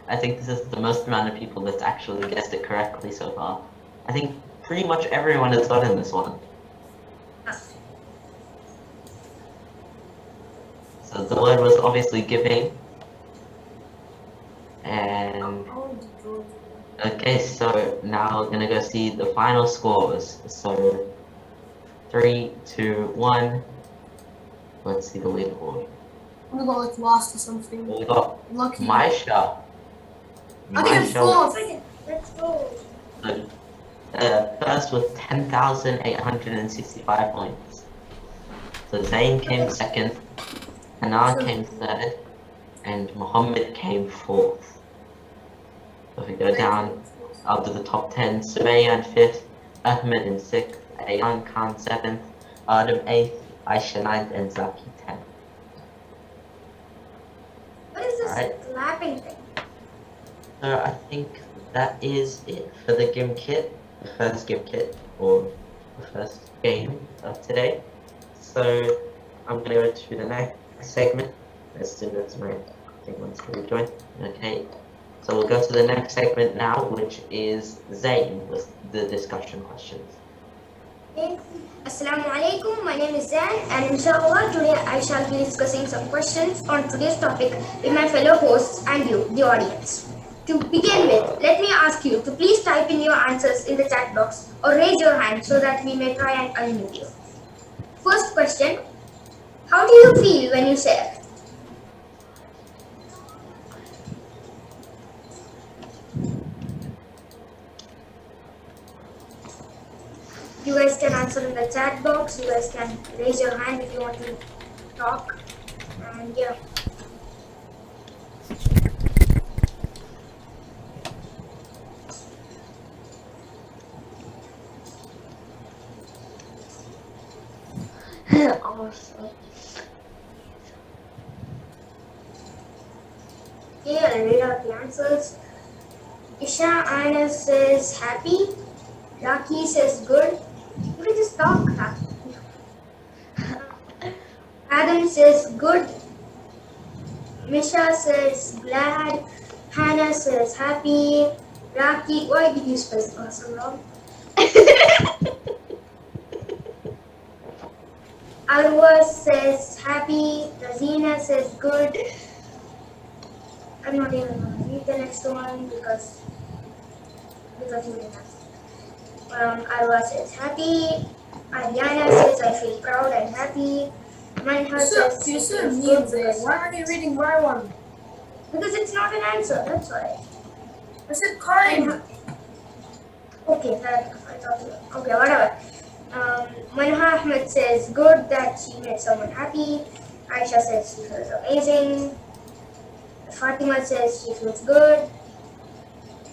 [SPEAKER 4] I think this is the most amount of people that's actually guessed it correctly so far. I think pretty much everyone has gotten this one. So the word was obviously giving. And okay, so now we're gonna go see the final scores. So 3, 2, 1. Let's see the leaderboard.
[SPEAKER 3] I'm gonna go like last or something.
[SPEAKER 4] We got
[SPEAKER 3] Lucky.
[SPEAKER 4] Maisha.
[SPEAKER 3] I think I'm fourth.
[SPEAKER 5] Let's go.
[SPEAKER 4] First with 10,865 points. So Zayn came second, Hanar came third, and Muhammad came fourth. So if we go down up to the top 10, Suraya in fifth, Ahmed in sixth, Ayan Khan seventh, Adam eighth, Aisha ninth, and Zaki 10th.
[SPEAKER 5] What is this
[SPEAKER 4] Alright.
[SPEAKER 5] clapping thing?
[SPEAKER 4] So I think that is it for the game kit, the first game kit, or the first game of today. So I'm gonna go to the next segment as soon as my thing wants to rejoin. Okay, so we'll go to the next segment now, which is Zayn with the discussion questions.
[SPEAKER 5] Assalamu alaikum, my name is Zain, and inshallah today I shall be discussing some questions on today's topic with my fellow hosts and you, the audience. To begin with, let me ask you to please type in your answers in the chat box or raise your hand so that we may try and unmute you. First question, how do you feel when you share? You guys can answer in the chat box, you guys can raise your hand if you want to talk, and yeah. Awesome. Okay, I'll read out the answers. Isha Anna says happy. Raki says good. You can just talk. Adam says good. Misha says glad. Hannah says happy. Raki, why did you spell the person wrong? Alwa says happy. Razina says good. I'm not even going to read the next one because you didn't ask. Alwa says happy. Ariana says I feel proud and happy. Manha says
[SPEAKER 3] You're
[SPEAKER 5] she
[SPEAKER 3] so
[SPEAKER 5] feels
[SPEAKER 3] mean,
[SPEAKER 5] good
[SPEAKER 3] Zayn.
[SPEAKER 5] because,
[SPEAKER 3] Why aren't you reading my one?
[SPEAKER 5] because it's not an answer, that's why.
[SPEAKER 3] I said kind.
[SPEAKER 5] Okay, that I thought you. Okay, whatever. Manha Ahmed says good that she made someone happy. Aisha says she feels amazing. Fatima says she feels good.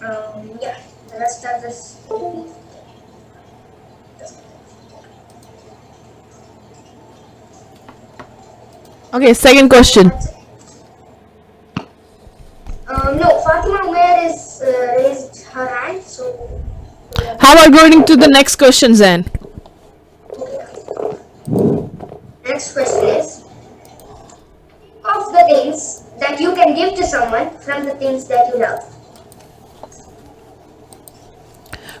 [SPEAKER 5] Yeah, the rest of this.
[SPEAKER 2] Okay, second question. How about going to the next question, Zen?
[SPEAKER 9] Next question is, of the things that you can give to someone from the things that you love.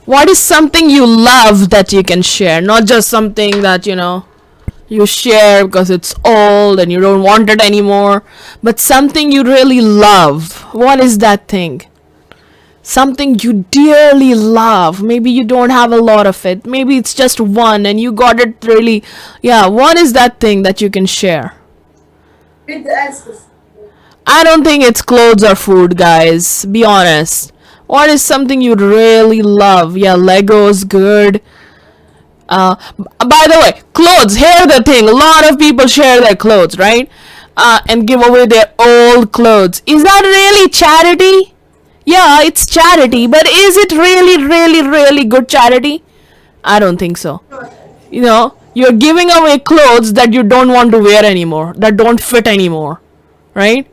[SPEAKER 2] What is something you love that you can share? Not just something that, you share because it's old and you don't want it anymore, but something you really love. What is that thing? Something you dearly love. Maybe you don't have a lot of it. Maybe it's just one and you got it really. Yeah, what is that thing that you can share?
[SPEAKER 3] Read the answers.
[SPEAKER 2] I don't think it's clothes or food, guys. Be honest. What is something you really love? Yeah, Legos, good. By the way, clothes. Here the thing. A lot of people share their clothes, right? And give away their old clothes. Is that really charity? Yeah, it's charity, but is it really, really, really good charity? I don't think so. You're giving away clothes that you don't want to wear anymore, that don't fit anymore, right?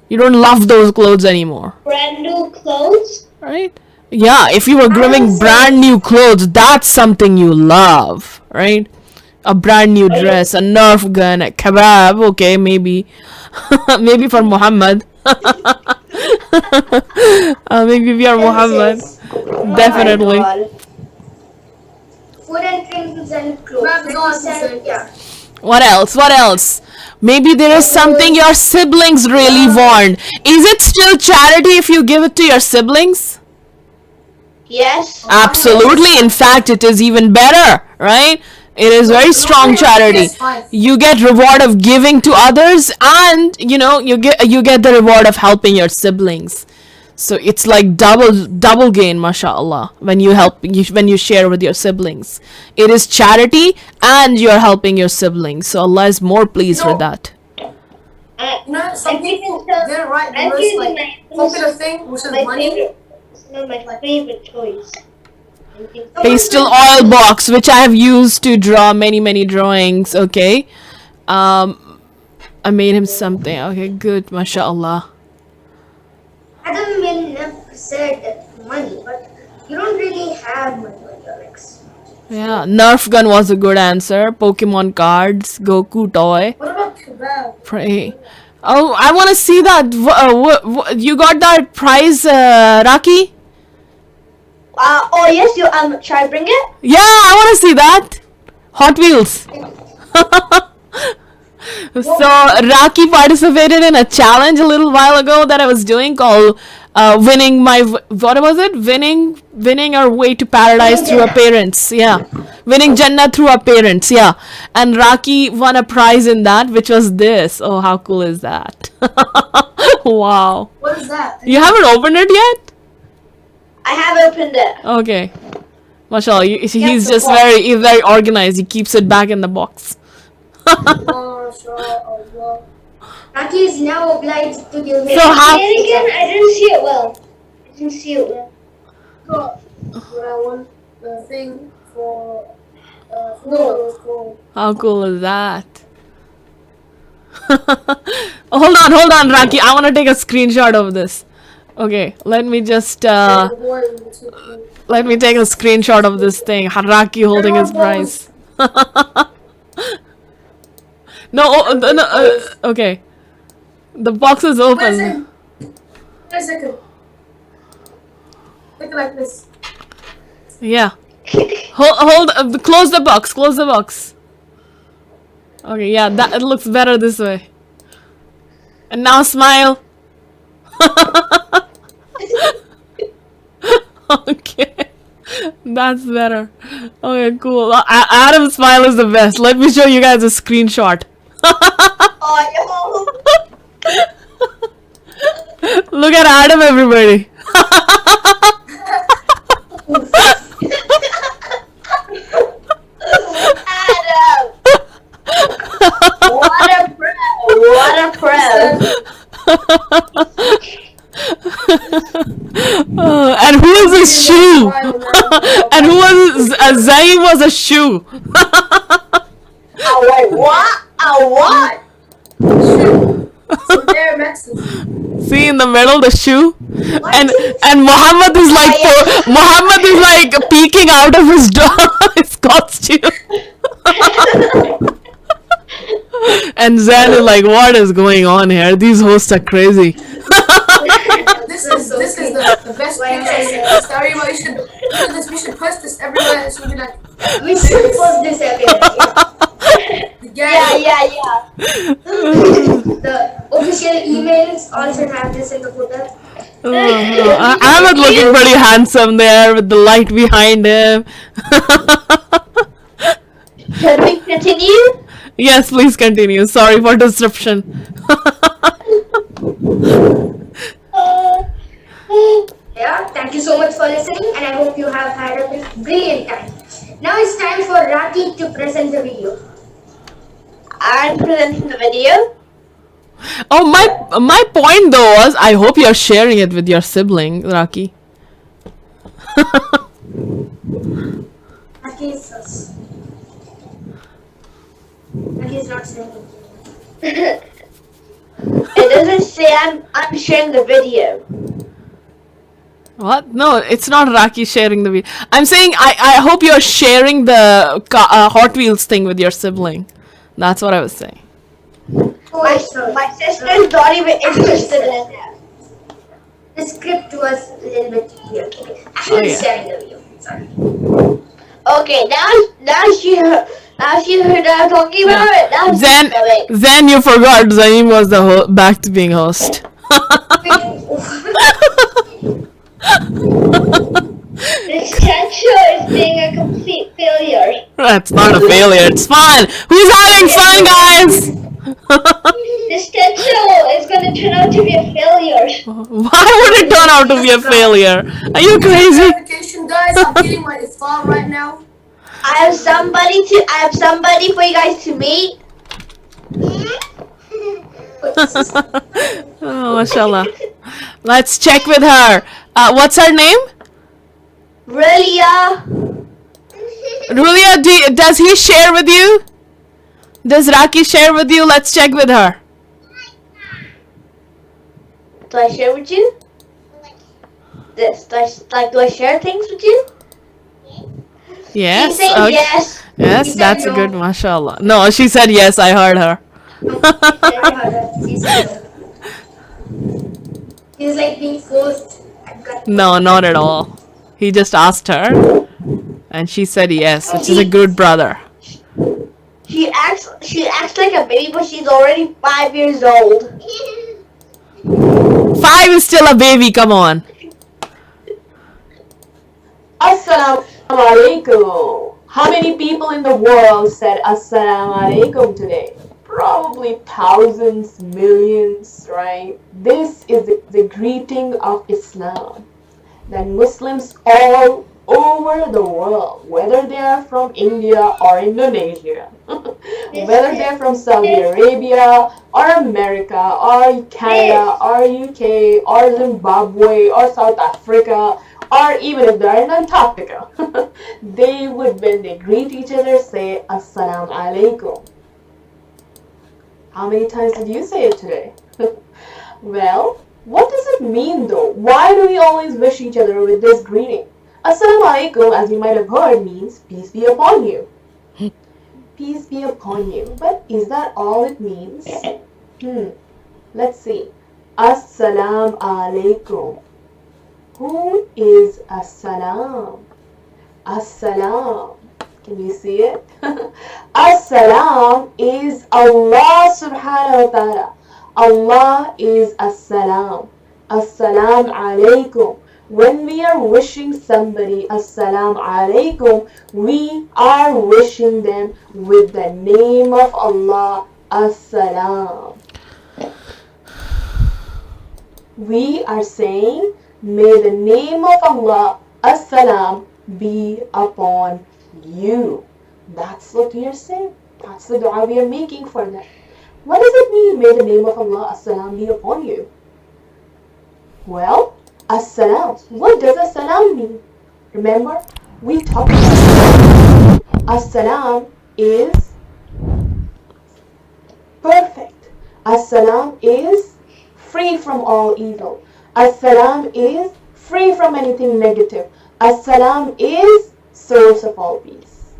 [SPEAKER 2] You don't love those clothes anymore,
[SPEAKER 5] Brand new clothes?
[SPEAKER 2] right? Yeah, if you were giving brand new clothes, that's something you love, right? A brand new dress, a Nerf gun, a kebab, okay, maybe. Maybe for Muhammad. Maybe we are Muhammad. Definitely.
[SPEAKER 9] Food and drinks and clothes. Yeah.
[SPEAKER 2] What else? What else? Maybe there is something your siblings really want. Is it still charity if you give it to your siblings?
[SPEAKER 5] Yes.
[SPEAKER 2] Absolutely. In fact, it is even better, right? It is very strong charity. You get reward of giving to others, and you get the reward of helping your siblings. So it's like double gain, mashallah, when you share with your siblings. It is charity and you're helping your siblings. So Allah is more pleased with that.
[SPEAKER 3] Some people didn't write the most popular thing, which is money.
[SPEAKER 5] One of my favorite toys.
[SPEAKER 2] Pastel oil box, which I have used to draw many drawings. Okay, I made him something. Okay, good, mashallah.
[SPEAKER 9] Adam said money, but you don't really have money on your legs.
[SPEAKER 2] Yeah, Nerf gun was a good answer. Pokemon cards, Goku toy.
[SPEAKER 3] What about kebab?
[SPEAKER 2] Pray. Oh, I want to see that. You got that prize, Raki?
[SPEAKER 5] Oh yes, should I bring it?
[SPEAKER 2] Yeah, I want to see that. Hot Wheels. So Raki participated in a challenge a little while ago that I was doing called winning our way to paradise through our parents. Yeah, winning Jannah through our parents. Yeah, and Raki won a prize in that, which was this. Oh, how cool is that? Wow.
[SPEAKER 3] What is that?
[SPEAKER 2] You haven't opened it yet?
[SPEAKER 5] I have opened it.
[SPEAKER 2] Okay. Mashallah, he's
[SPEAKER 5] the
[SPEAKER 2] just
[SPEAKER 5] box.
[SPEAKER 2] very organized. He keeps it back in the box.
[SPEAKER 3] MashaAllah.
[SPEAKER 9] Raki is now obliged to give me.
[SPEAKER 2] So how?
[SPEAKER 5] Say it again. I didn't see it well.
[SPEAKER 3] When I won the thing for no.
[SPEAKER 2] How cool is that? Hold on, Raki. I want to take a screenshot of this. Okay, let me just let me take a screenshot of this thing. Raki holding his prize. No, okay. The box is open.
[SPEAKER 3] Wait a second. Look like this.
[SPEAKER 2] Yeah. Hold. Close the box. Close the box. Okay. Yeah. It looks better this way. And now smile. Okay. That's better. Okay. Cool. Adam's smile is the best. Let me show you guys a screenshot. Look at Adam, everybody.
[SPEAKER 5] Adam! What a pro! What a pro!
[SPEAKER 2] And who is a shoe? And who was Zayn was a shoe.
[SPEAKER 5] Oh wait, what? Oh what?
[SPEAKER 3] So they're Mexican.
[SPEAKER 2] See in the middle the shoe, and Muhammad is like Muhammad is like peeking out of his his costume, and Zen is like, what is going on here? These hosts are crazy.
[SPEAKER 3] This is the best picture. Sorry, but we should post this everywhere. It should be like
[SPEAKER 9] We should post this everywhere.
[SPEAKER 3] the gang.
[SPEAKER 5] Yeah.
[SPEAKER 9] The official emails also have this in the footer.
[SPEAKER 2] Ahmed looking pretty handsome there with the light behind him.
[SPEAKER 5] Can we continue?
[SPEAKER 2] Yes, please continue. Sorry for disruption.
[SPEAKER 9] Yeah, thank you so much for listening, and I hope you have had a brilliant time. Now it's time for Raki to present the video.
[SPEAKER 5] I'm presenting the video.
[SPEAKER 2] Oh, my point though was, I hope you're sharing it with your sibling, Raki.
[SPEAKER 9] Raki is us. Raki is not saying
[SPEAKER 5] It doesn't say I'm sharing the video.
[SPEAKER 2] What? No, it's not Raki sharing the video. I'm saying I hope you're sharing the Hot Wheels thing with your sibling. That's what I was saying.
[SPEAKER 5] My sister's not even interested in it.
[SPEAKER 9] The script was a little bit weird. Okay, actually,
[SPEAKER 2] yeah.
[SPEAKER 9] sharing the video. Sorry.
[SPEAKER 5] Okay, now she heard that I'm talking about it. Now she's
[SPEAKER 2] Then you forgot Zaim was the back to being host.
[SPEAKER 5] This sketch show is being a complete failure.
[SPEAKER 2] That's not a failure. It's fun. Who's having fun, guys?
[SPEAKER 5] This sketch show is going to turn out to be a failure.
[SPEAKER 2] Why would it turn out to be a failure? Are you crazy?
[SPEAKER 3] Clarification, guys. I'm getting my iftar right now.
[SPEAKER 5] I have somebody for you guys to meet.
[SPEAKER 2] Oh, mashallah. Let's check with her. What's her name?
[SPEAKER 5] Rulia.
[SPEAKER 2] Rulia, does he share with you? Does Raki share with you? Let's check with her.
[SPEAKER 5] Do I share with you? This. Do I share things with you?
[SPEAKER 2] Yes.
[SPEAKER 5] She's saying
[SPEAKER 2] Okay.
[SPEAKER 5] yes.
[SPEAKER 2] Yes,
[SPEAKER 9] She said
[SPEAKER 2] that's a
[SPEAKER 9] no.
[SPEAKER 2] good, mashallah. No, she said yes, I heard her.
[SPEAKER 9] He's like being forced.
[SPEAKER 2] No, not at all. He just asked her, and she said yes, which is a good brother.
[SPEAKER 5] She acts like a baby, but she's already 5 years old.
[SPEAKER 2] 5 is still a baby, come on.
[SPEAKER 10] Assalamu alaikum. How many people in the world said Assalamu alaikum today? Probably thousands, millions, right? This is the greeting of Islam that Muslims all over the world, whether they are from India or Indonesia, whether they're from Saudi Arabia or America or Canada or UK or Zimbabwe or South Africa, or even if they're in Antarctica, they would, when they greet each other, say Assalamu alaikum. How many times did you say it today? Well, what does it mean though? Why do we always wish each other with this greeting? Assalamu alaikum, as you might have heard, means peace be upon you. Peace be upon you. But is that all it means? Let's see. Assalamu alaikum. Who is Assalam? Assalam. Can you see it? Assalam is Allah subhanahu wa ta'ala. Allah is Assalam. Assalam alaikum. When we are wishing somebody Assalam alaikum, we are wishing them with the name of Allah, Assalam. We are saying, may the name of Allah, Assalam, be upon you. That's what we are saying. That's the dua we are making for them. What does it mean, may the name of Allah, Assalam, be upon you? Well, Assalam. What does Assalam mean? Remember, we talked about Assalam is perfect. As-salam is free from all evil. As-salam is free from anything negative. As-salam is source of all peace.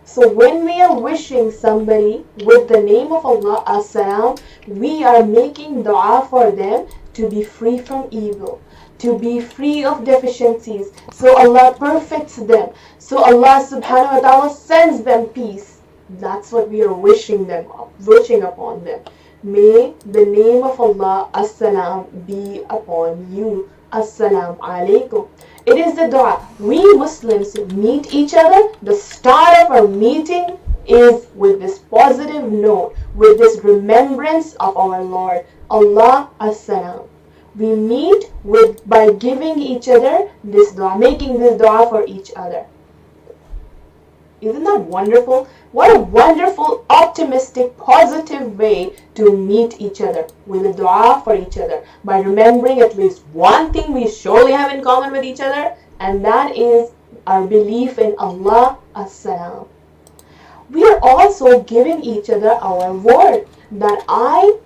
[SPEAKER 10] So when we are wishing somebody with the name of Allah, As-salam, we are making dua for them to be free from evil, to be free of deficiencies. So Allah perfects them. So Allah subhanahu wa ta'ala sends them peace. That's what we are wishing upon them. May the name of Allah, As-salam, be upon you. As-salam alaikum. It is the dua. We Muslims meet each other. The start of our meeting is with this positive note, with this remembrance of our Lord, Allah, As-salam. We meet by giving each other this dua, making this dua for each other. Isn't that wonderful? What a wonderful, optimistic, positive way to meet each other with a dua for each other by remembering at least one thing we surely have in common with each other, and that is our belief in Allah, As-salam. We are also giving each other our word that I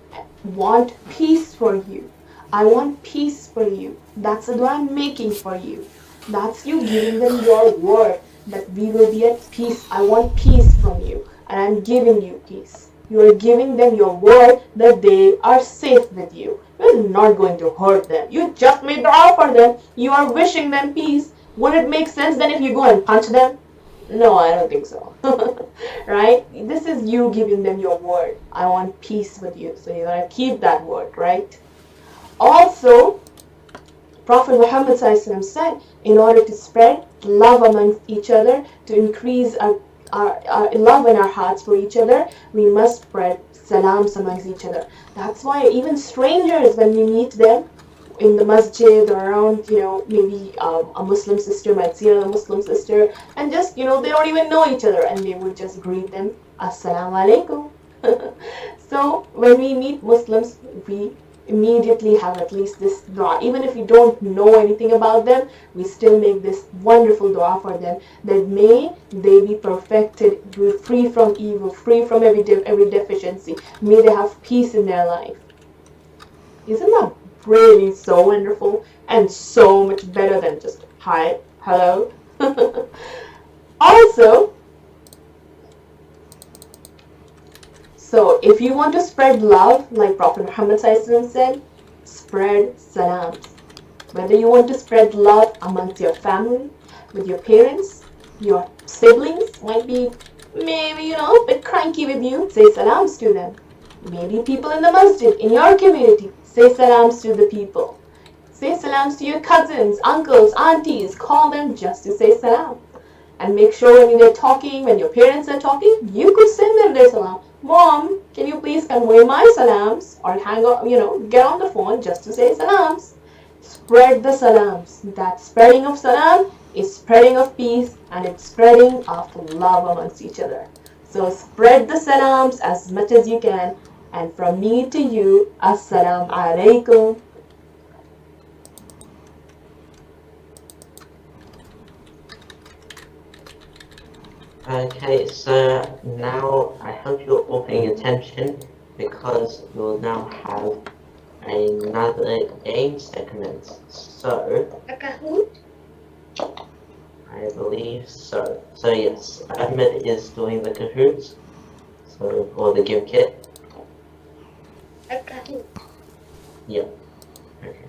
[SPEAKER 10] want peace for you. I want peace for you. That's the dua I'm making for you. That's you giving them your word that we will be at peace. I want peace from you, and I'm giving you peace. You are giving them your word that they are safe with you. You're not going to hurt them. You just made dua for them. You are wishing them peace. Would it make sense then if you go and punch them? No, I don't think so. Right? This is you giving them your word. I want peace with you. So you gotta keep that word, right? Also, Prophet Muhammad said, in order to spread love amongst each other, to increase our love in our hearts for each other, we must spread salams amongst each other. That's why even strangers, when we meet them in the masjid or around, maybe a Muslim sister might see another Muslim sister, and just, they don't even know each other, and they would just greet them, Assalamu alaikum. So when we meet Muslims, we immediately have at least this dua. Even if we don't know anything about them, we still make this wonderful dua for them, that may they be perfected, free from evil, free from every deficiency. May they have peace in their life. Isn't that really so wonderful and so much better than just hi, hello? Also, so if you want to spread love, like Prophet Muhammad said, spread salams. Whether you want to spread love amongst your family, with your parents, your siblings might be maybe, a bit cranky with you, say salams to them. Maybe people in the masjid, in your community, say salams to the people. Say salams to your cousins, uncles, aunties, call them just to say salam. And make sure when they're talking, when your parents are talking, you could send them their salam. Mom, can you please convey my salams? Or hang up, get on the phone just to say salams. Spread the salams. That spreading of salam is spreading of peace, and it's spreading of love amongst each other. So spread the salams as much as you can. And from me to you, Assalamu alaikum.
[SPEAKER 4] Okay, so now I hope you're all paying attention, because we'll now have another game segment. So,
[SPEAKER 9] A Kahoot?
[SPEAKER 4] I believe so. So yes, Ahmed is doing the Kahoot, or the Give Kit.
[SPEAKER 9] A Kahoot.
[SPEAKER 4] Yep. Okay.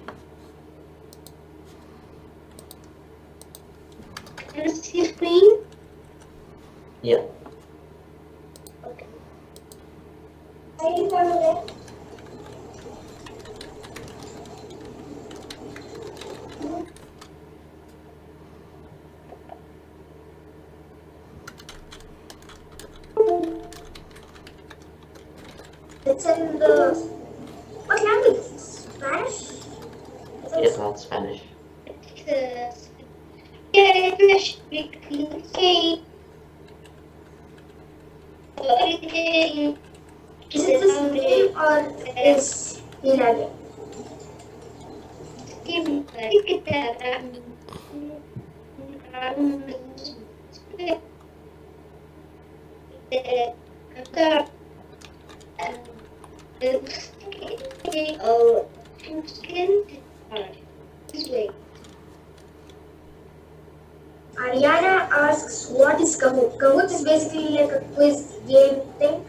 [SPEAKER 9] Can you see screen?
[SPEAKER 4] Yep.
[SPEAKER 9] Okay. Are you from there? It's in the... What language? Spanish?
[SPEAKER 4] Yes, that's Spanish.
[SPEAKER 9] Is it the same or is United? Okay, 2 seconds. Alright, this way. Ariana asks, what is Kahoot? Kahoot is basically like a quiz game thing.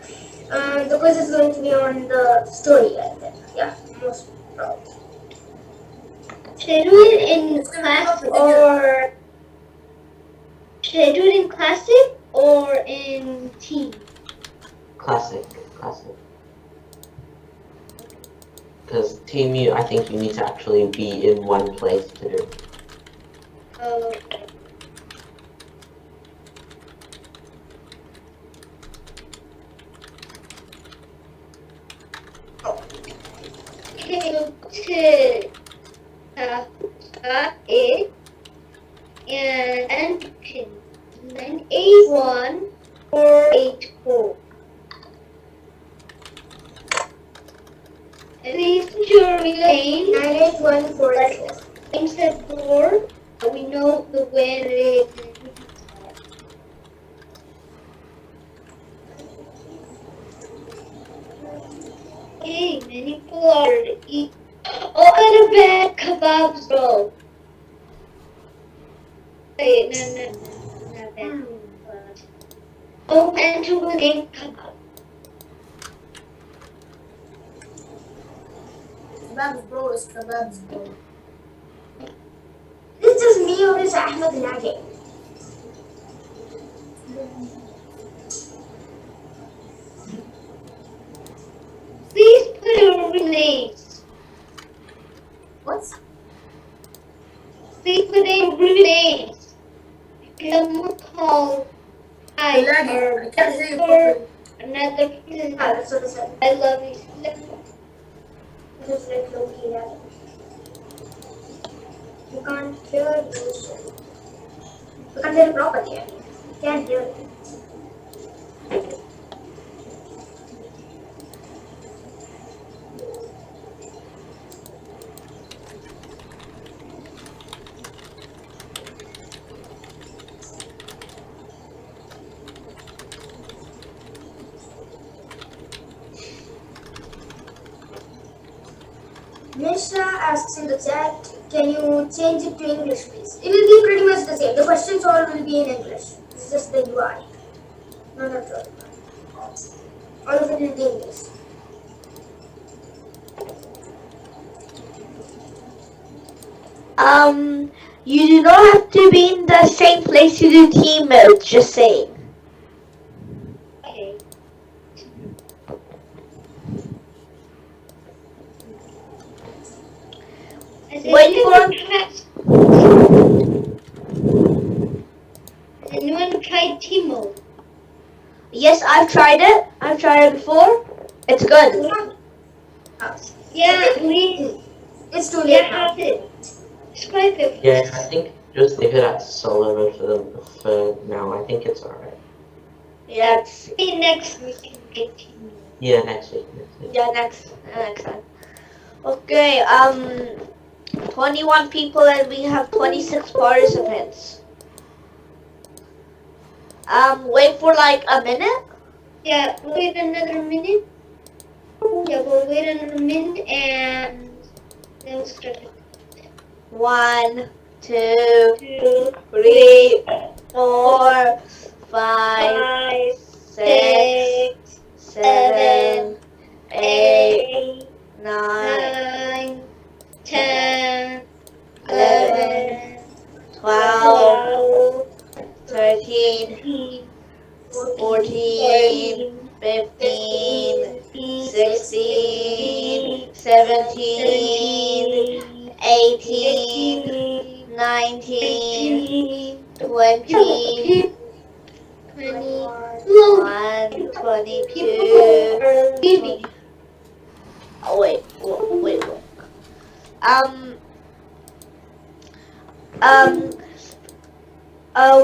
[SPEAKER 9] The quiz is going to be on the story, I think. Yeah, most probably. Should I do it in class or should I do it in classic or in team?
[SPEAKER 4] Classic. Because team you, I think you need to actually be in one place to do.
[SPEAKER 9] Okay. Okay, it and pin 981484. Please ensure we lane 98144. Name said board. We know the way it is. Okay, many people are to eat. Oh, and a bad kebabs, bro. Wait, no, not bad. Oh, and to a game kebab.
[SPEAKER 3] Kebabs, bro, is kebabs, bro.
[SPEAKER 9] This is me or is Ahmed Nage? Please put your names.
[SPEAKER 3] What?
[SPEAKER 9] Please put in names. Someone called I
[SPEAKER 3] I can't hear you properly.
[SPEAKER 9] another person. That's what I said. I love you. Just like Loki that. You can't hear this. You can't hear it properly. You can't hear it. Nisha asks in the chat, can you change it to English, please? It will be pretty much the same. The questions all will be in English. It's just the UI. No, not really. All of it will be English.
[SPEAKER 5] You do not have to be in the same place to do team mode, just saying.
[SPEAKER 9] Okay.
[SPEAKER 5] Wait for
[SPEAKER 9] Has anyone tried team mode?
[SPEAKER 5] Yes, I've tried it. I've tried it before. It's good.
[SPEAKER 9] Yeah, please.
[SPEAKER 3] It's too late now.
[SPEAKER 9] Describe it.
[SPEAKER 4] Yeah, I think just leave it at solo mode for now. I think it's alright.
[SPEAKER 5] Yeah,
[SPEAKER 9] Maybe next we can get team mode.
[SPEAKER 4] Yeah, next week.
[SPEAKER 5] yeah, next time. Okay, 21 people and we have 26 participants. Wait for like a minute.
[SPEAKER 9] Yeah, wait another minute. Yeah, we'll wait another minute and then we'll start it.
[SPEAKER 5] 1, 2, 3, 4, 5, 6, 7, 8, 9,
[SPEAKER 9] 10,
[SPEAKER 5] 11, 12, 13, 14, 15, 16, 17, 18, 19, 20, 21, 22, 20. Oh, wait.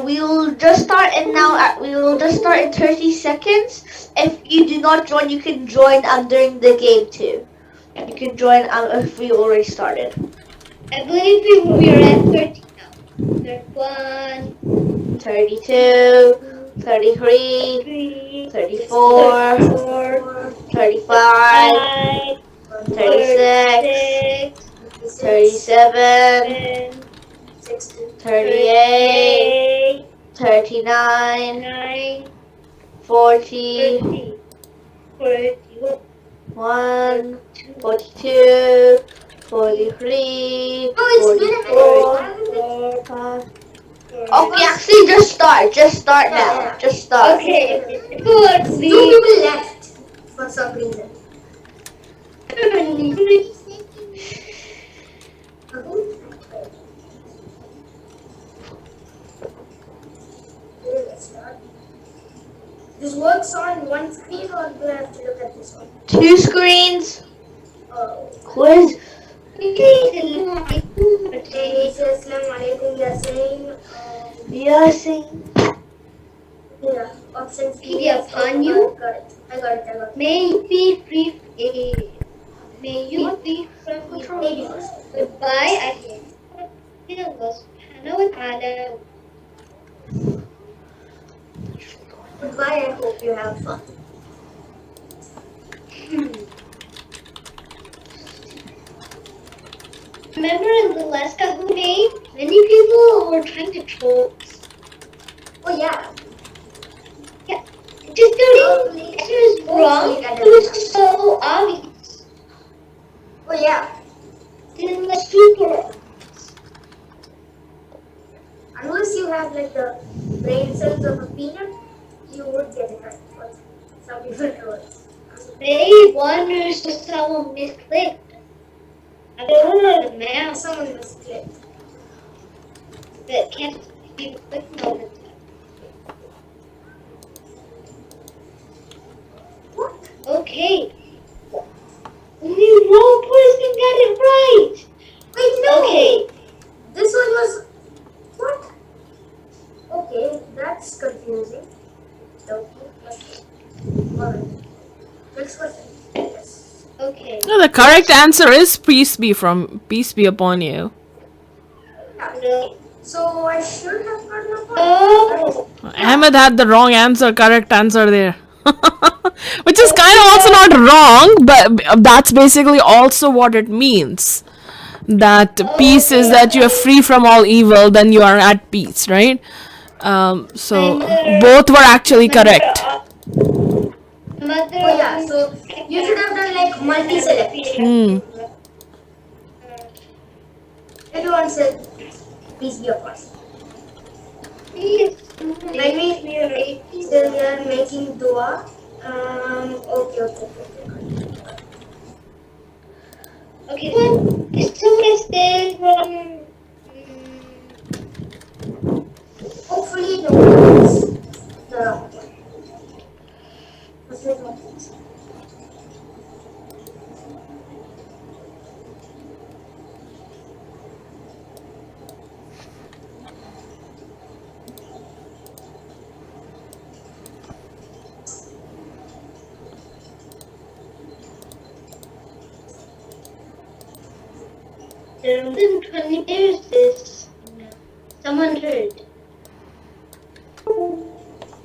[SPEAKER 5] We'll just start in now. We will just start in 30 seconds. If you do not join, you can join during the game too. You can join if we already started.
[SPEAKER 9] I believe we are at 30 now. 31,
[SPEAKER 5] 32, 33, 34, 35, 36, 37, 38, 39, 40, 41, 42, 43, 44, 45. Okay, actually, just start. Just start now. Just start.
[SPEAKER 9] Okay. Good. Two people left for some reason. Let's start. This works on one screen, or do I have to look at this one?
[SPEAKER 5] 2 screens.
[SPEAKER 9] Oh.
[SPEAKER 5] Quiz.
[SPEAKER 9] Okay, so Assalamu alaikum, you're saying,
[SPEAKER 5] Yasin.
[SPEAKER 9] yeah, option C.
[SPEAKER 6] Be upon you.
[SPEAKER 9] Got it. I got it.
[SPEAKER 6] May you be free. May you be from
[SPEAKER 9] Maybe
[SPEAKER 6] evil.
[SPEAKER 9] first.
[SPEAKER 6] Goodbye. I feel Allah subhanahu wa ta'ala.
[SPEAKER 9] Goodbye, I hope you have fun.
[SPEAKER 6] Remember in the last Kahoot game, many people were trying to troll us.
[SPEAKER 9] Oh, yeah.
[SPEAKER 6] Yeah. Just the answer is wrong. It was so obvious.
[SPEAKER 9] Oh, yeah.
[SPEAKER 6] It was super.
[SPEAKER 9] Unless you have like the brain cells of a peanut, you would get it right. But some people do it.
[SPEAKER 6] They wonders if someone misclicked. I don't know the math
[SPEAKER 9] Someone misclicked.
[SPEAKER 6] that can't be clicking all the time.
[SPEAKER 9] What?
[SPEAKER 6] Okay. Only one person got it right.
[SPEAKER 9] Wait, no!
[SPEAKER 6] Okay.
[SPEAKER 9] This one was. What? Okay, that's confusing. Alright. Next question. Yes.
[SPEAKER 6] Okay.
[SPEAKER 2] No, the correct answer is peace be upon you.
[SPEAKER 9] Yeah. So I should have gotten a point.
[SPEAKER 6] Oh.
[SPEAKER 2] Ahmed had the wrong answer, correct answer there. Which is kind of also not wrong, but that's basically also what it means. That peace is that you are free from all evil, then you are at peace, right? So both were actually correct.
[SPEAKER 6] Mother.
[SPEAKER 9] Oh yeah, so you should have done like multi-select. Everyone said, please be upon. When we still are making dua. Okay.
[SPEAKER 6] Okay, one. As soon as they
[SPEAKER 9] Hopefully no one is the wrong one.
[SPEAKER 6] within 20 years is someone heard.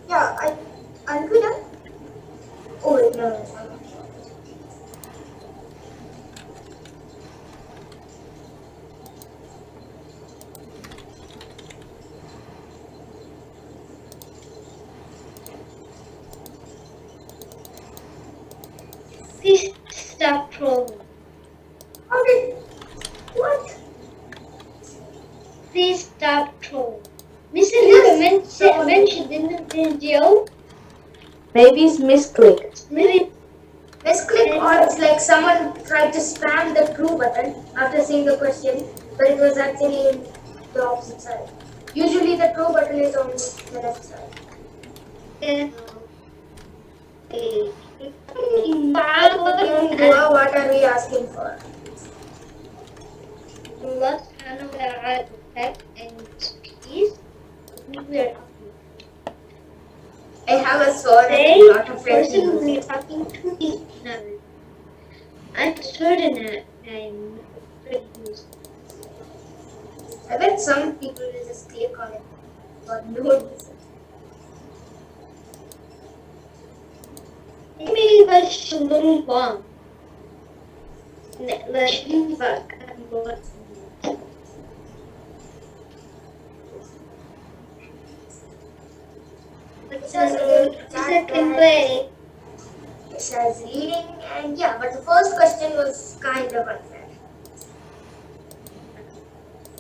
[SPEAKER 9] Yeah, I'll be done. Oh wait, no.
[SPEAKER 6] Please stop trolling.
[SPEAKER 9] Okay. What?
[SPEAKER 6] Please stop trolling. Mr. Little mentioned in the video.
[SPEAKER 5] Maybe it's misclicked.
[SPEAKER 6] Maybe
[SPEAKER 9] Misclick, or it's like someone tried to spam the true button after seeing the question, but it was actually in the opposite side. Usually the true button is on the left side. Dua, what are we asking for?
[SPEAKER 6] Allah subhanahu wa ta'ala protect and peace.
[SPEAKER 9] I have a sword and
[SPEAKER 6] Say
[SPEAKER 9] I'm not
[SPEAKER 6] a
[SPEAKER 9] afraid to
[SPEAKER 6] person
[SPEAKER 9] use
[SPEAKER 6] who
[SPEAKER 9] it.
[SPEAKER 6] is talking to me. No. I'm certain that I'm afraid to use it.
[SPEAKER 9] I bet some people will just click on it, but no one does it.
[SPEAKER 6] Maybe that's a little long.
[SPEAKER 9] It says again, second way. It says leading, and yeah, but the first question was kind of unfair.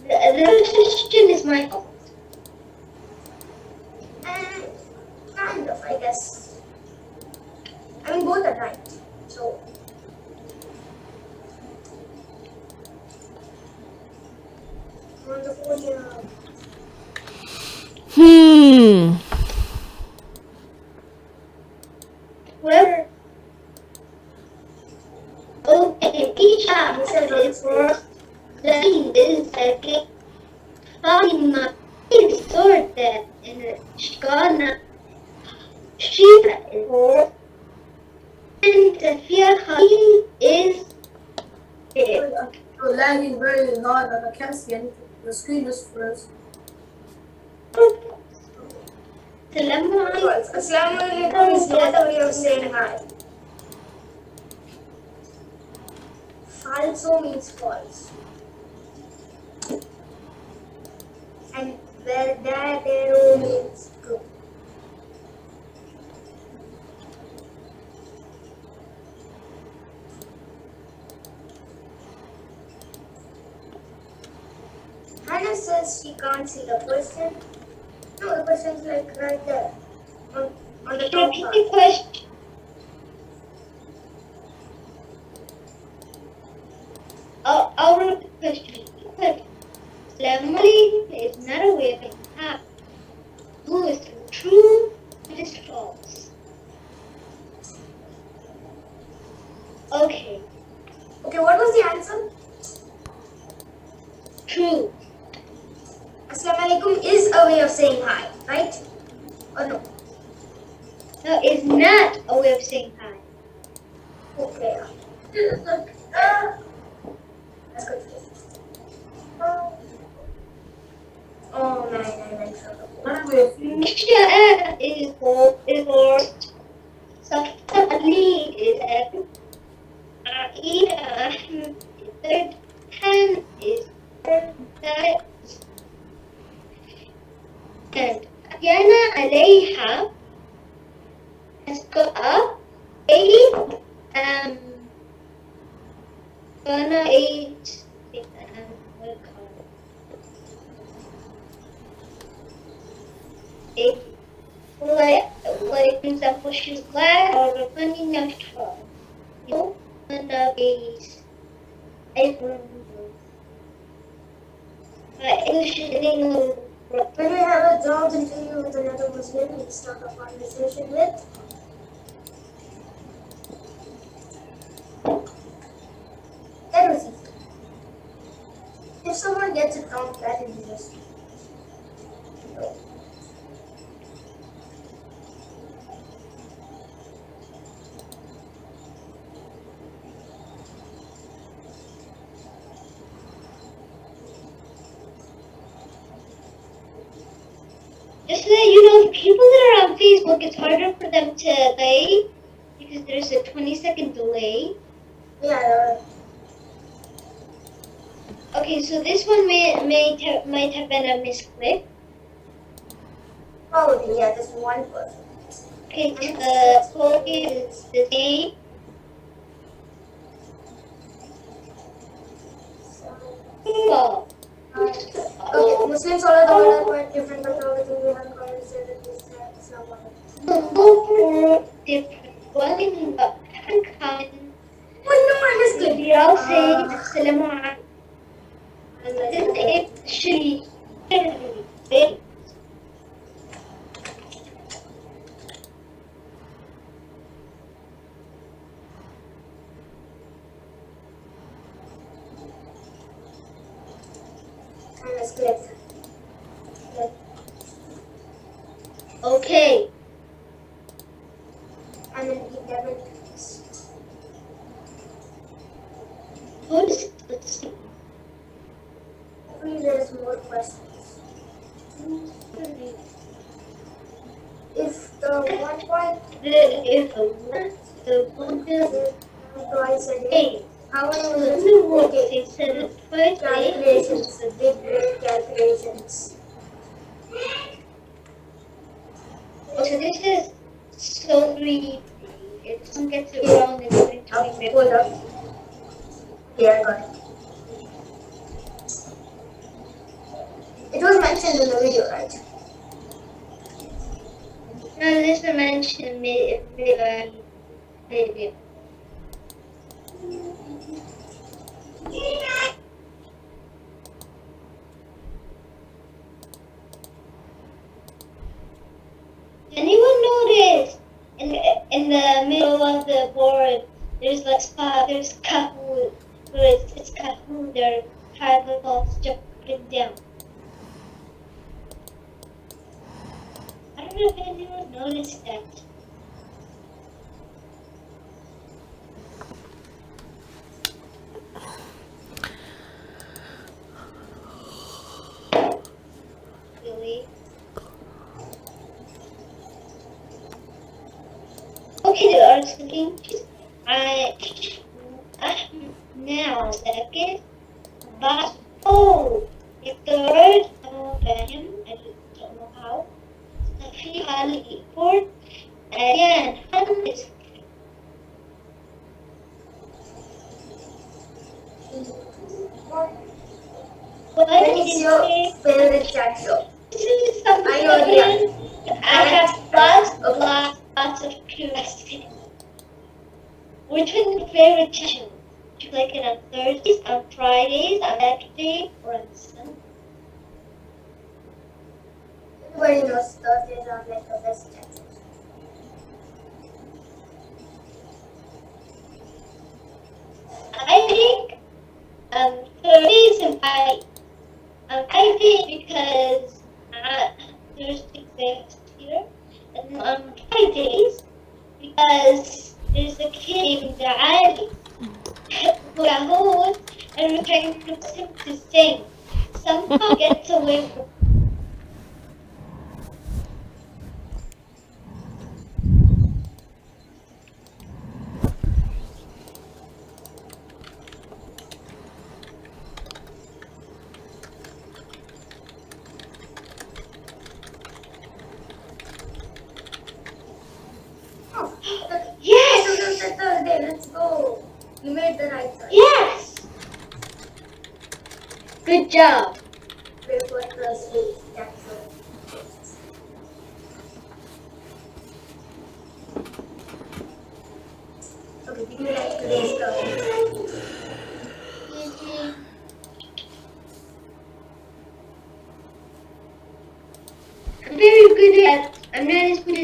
[SPEAKER 5] The question is my fault.
[SPEAKER 9] And kind of, I guess. I mean, both are right. So, on the podium.
[SPEAKER 5] Well, okay, Isha is for the this second. Fatima is sorted in Shikana. Shiva is for and Safia Khalil is it.
[SPEAKER 3] You're lagging very loud and I can't see anything. The screen just froze.
[SPEAKER 5] Assalamu alaikum.
[SPEAKER 9] Assalamu alaikum is not a way of saying hi. Falso means false. And verdadero means true. Hannah says she can't see the question. No, the question's like right there. On the top
[SPEAKER 5] Repeat
[SPEAKER 9] part.
[SPEAKER 5] the question. I'll repeat the question. Assalamu alaikum is not a way of saying hi. Who is true and is false? Okay,
[SPEAKER 9] Okay, what was the answer?
[SPEAKER 5] true.
[SPEAKER 9] Assalamu alaikum is a way of saying hi, right? Or no?
[SPEAKER 5] No, it's not a way of saying hi.
[SPEAKER 9] Okay. That's good. Oh man, I went from
[SPEAKER 5] Misha is for Safta Ali is at Aida Ahmed is third hand is that and Yana Alayha has got up Gonna eat like example she's glad or running next to her. You know, is English is English.
[SPEAKER 9] when we have a job interview with another Muslim, we start a conversation with that was easy. If someone gets it wrong, that is just
[SPEAKER 5] Just so that you know, people that are on Facebook, it's harder for them to play because there's a 20-second delay.
[SPEAKER 9] yeah.
[SPEAKER 5] Okay, so this one might have been a misclick.
[SPEAKER 9] Probably, yeah, just one person.
[SPEAKER 5] Okay, the code is the same. Well,
[SPEAKER 9] Okay, Muslims all are the world are quite different, but the only thing we have in common is that it is Islam.
[SPEAKER 5] for different dwelling, but uncommon.
[SPEAKER 9] Wait, no, I missed it.
[SPEAKER 5] We all say Assalamu alaikum. Then it should be
[SPEAKER 9] I missed it.
[SPEAKER 5] okay.
[SPEAKER 9] And then 11.
[SPEAKER 5] What is it? Let's see.
[SPEAKER 9] Hopefully there's more questions. If the 1 point
[SPEAKER 5] The one
[SPEAKER 9] twice a day, How many
[SPEAKER 5] Let
[SPEAKER 9] minutes?
[SPEAKER 5] me walk.
[SPEAKER 9] Okay.
[SPEAKER 5] They said it quickly.
[SPEAKER 9] Calculations, the big calculations.
[SPEAKER 5] Okay, this is so creepy. If someone gets it wrong, it's going to
[SPEAKER 9] Up,
[SPEAKER 5] be
[SPEAKER 9] hold up. Yeah, I got it. It was mentioned in the video, right?
[SPEAKER 5] No, this is mentioned maybe. Anyone notice in the middle of the board there's like spot there's Kahoot, but it's Kahoot. They're kind of all jumping down. I don't know if anyone noticed that. Really? Okay, the art's looking. Now second, but if the word him, I don't know how. The fee highly report again. Hundreds. What
[SPEAKER 9] What is
[SPEAKER 5] is
[SPEAKER 9] your
[SPEAKER 5] it?
[SPEAKER 9] favorite cat show?
[SPEAKER 5] This is something
[SPEAKER 9] I know, yeah.
[SPEAKER 5] I have lots of curiosity. Which one is your favorite channel? Do you like it on Thursdays, on Fridays, on Saturday, or on Sunday?
[SPEAKER 9] Everybody knows Thursdays are like the best cat shows.
[SPEAKER 5] I think Thursdays and Fridays. I think because there's exams here, and on Fridays because there's a kid named Ali who got home and we're trying to get him to sing. Somehow gets away from. Yes!
[SPEAKER 9] Thursday, let's go. You made the right choice.
[SPEAKER 5] Yes! Good job.
[SPEAKER 9] Wait for Thursday cat show. Okay, did you like today's topic?
[SPEAKER 5] I'm very good at. I'm not as good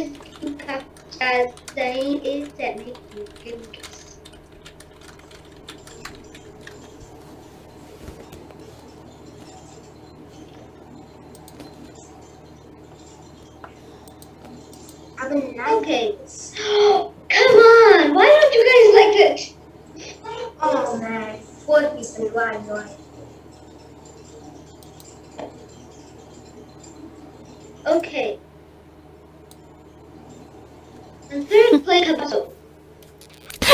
[SPEAKER 5] as Zayn is at making gimmicks.
[SPEAKER 9] I've been nice.
[SPEAKER 5] Okay. Come on! Why don't you guys like it?
[SPEAKER 9] Oh man, 4 people. Why?
[SPEAKER 5] Okay. And third place episode.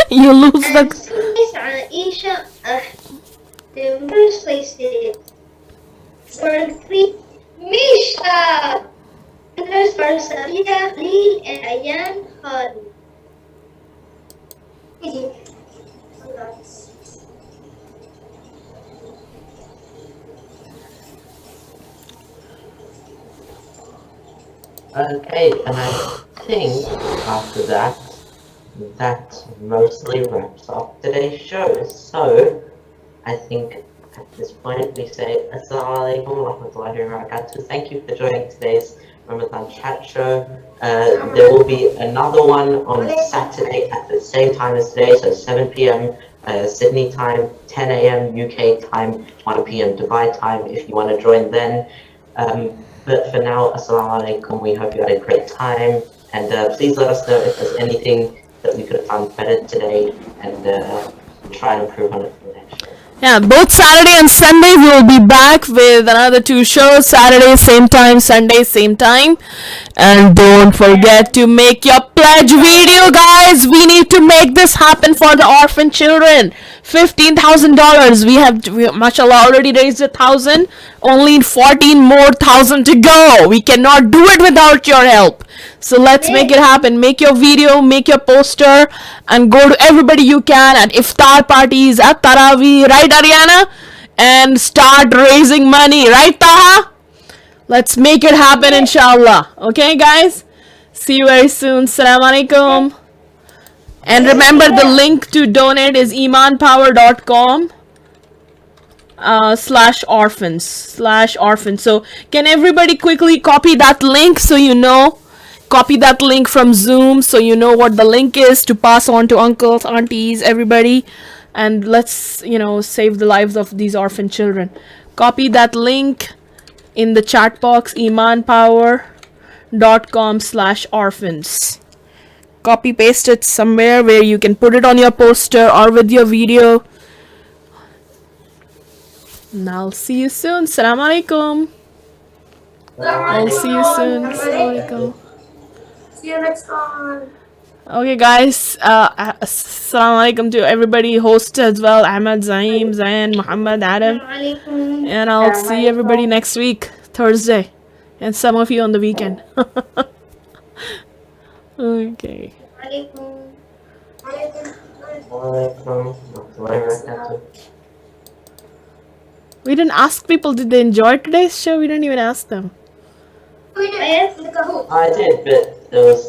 [SPEAKER 2] You lose
[SPEAKER 5] And
[SPEAKER 2] the.
[SPEAKER 5] second place Aisha. The first place is for 3 Misha. And there's for Safia, Lee, and Ayan Hadi.
[SPEAKER 9] Easy. Congrats.
[SPEAKER 4] Okay, and I think after that, that mostly wraps up today's show. So, I think at this point we say Assalamu alaikum wa rahmatullahi wa barakatuh. Thank you for joining today's Ramadan chat show. There will be another one on Saturday at the same time as today, so 7 p.m. Sydney time, 10 a.m. UK time, 1 p.m. Dubai time if you want to join then. But for now, Assalamu alaikum. We hope you had a great time. And please let us know if there's anything that we could have done better today, and we'll try and improve on it for the next show.
[SPEAKER 2] Yeah, both Saturday and Sunday we will be back with another 2 shows. Saturday same time, Sunday same time. And don't forget to make your pledge video, guys. We need to make this happen for the orphan children. $15,000. Mashallah, already raised 1,000. Only 14 more thousand to go. We cannot do it without your help. So let's make it happen. Make your video, make your poster, and go to everybody you can at iftar parties, at Taraweeh, right, Ariana? And start raising money, right, Taha? Let's make it happen, inshallah. Okay, guys? See you very soon. Assalamu alaikum. And remember, the link to donate is imanpower.com /orphans. So can everybody quickly copy that link so you know? Copy that link from Zoom so you know what the link is to pass on to uncles, aunties, everybody. And let's, save the lives of these orphan children. Copy that link in the chat box, imanpower.com /orphans. Copy paste it somewhere where you can put it on your poster or with your video. And I'll see you soon. Assalamu alaikum. I'll see you soon. Assalamu alaikum.
[SPEAKER 3] See you next time.
[SPEAKER 2] Okay, guys. Assalamu alaikum to everybody, hosts as well. Ahmed, Zaim, Zain, Muhammad, Adam. And I'll see everybody next week, Thursday. And some of you on the weekend. Okay. We didn't ask people, did they enjoy today's show? We didn't even ask them.
[SPEAKER 4] I did, but there was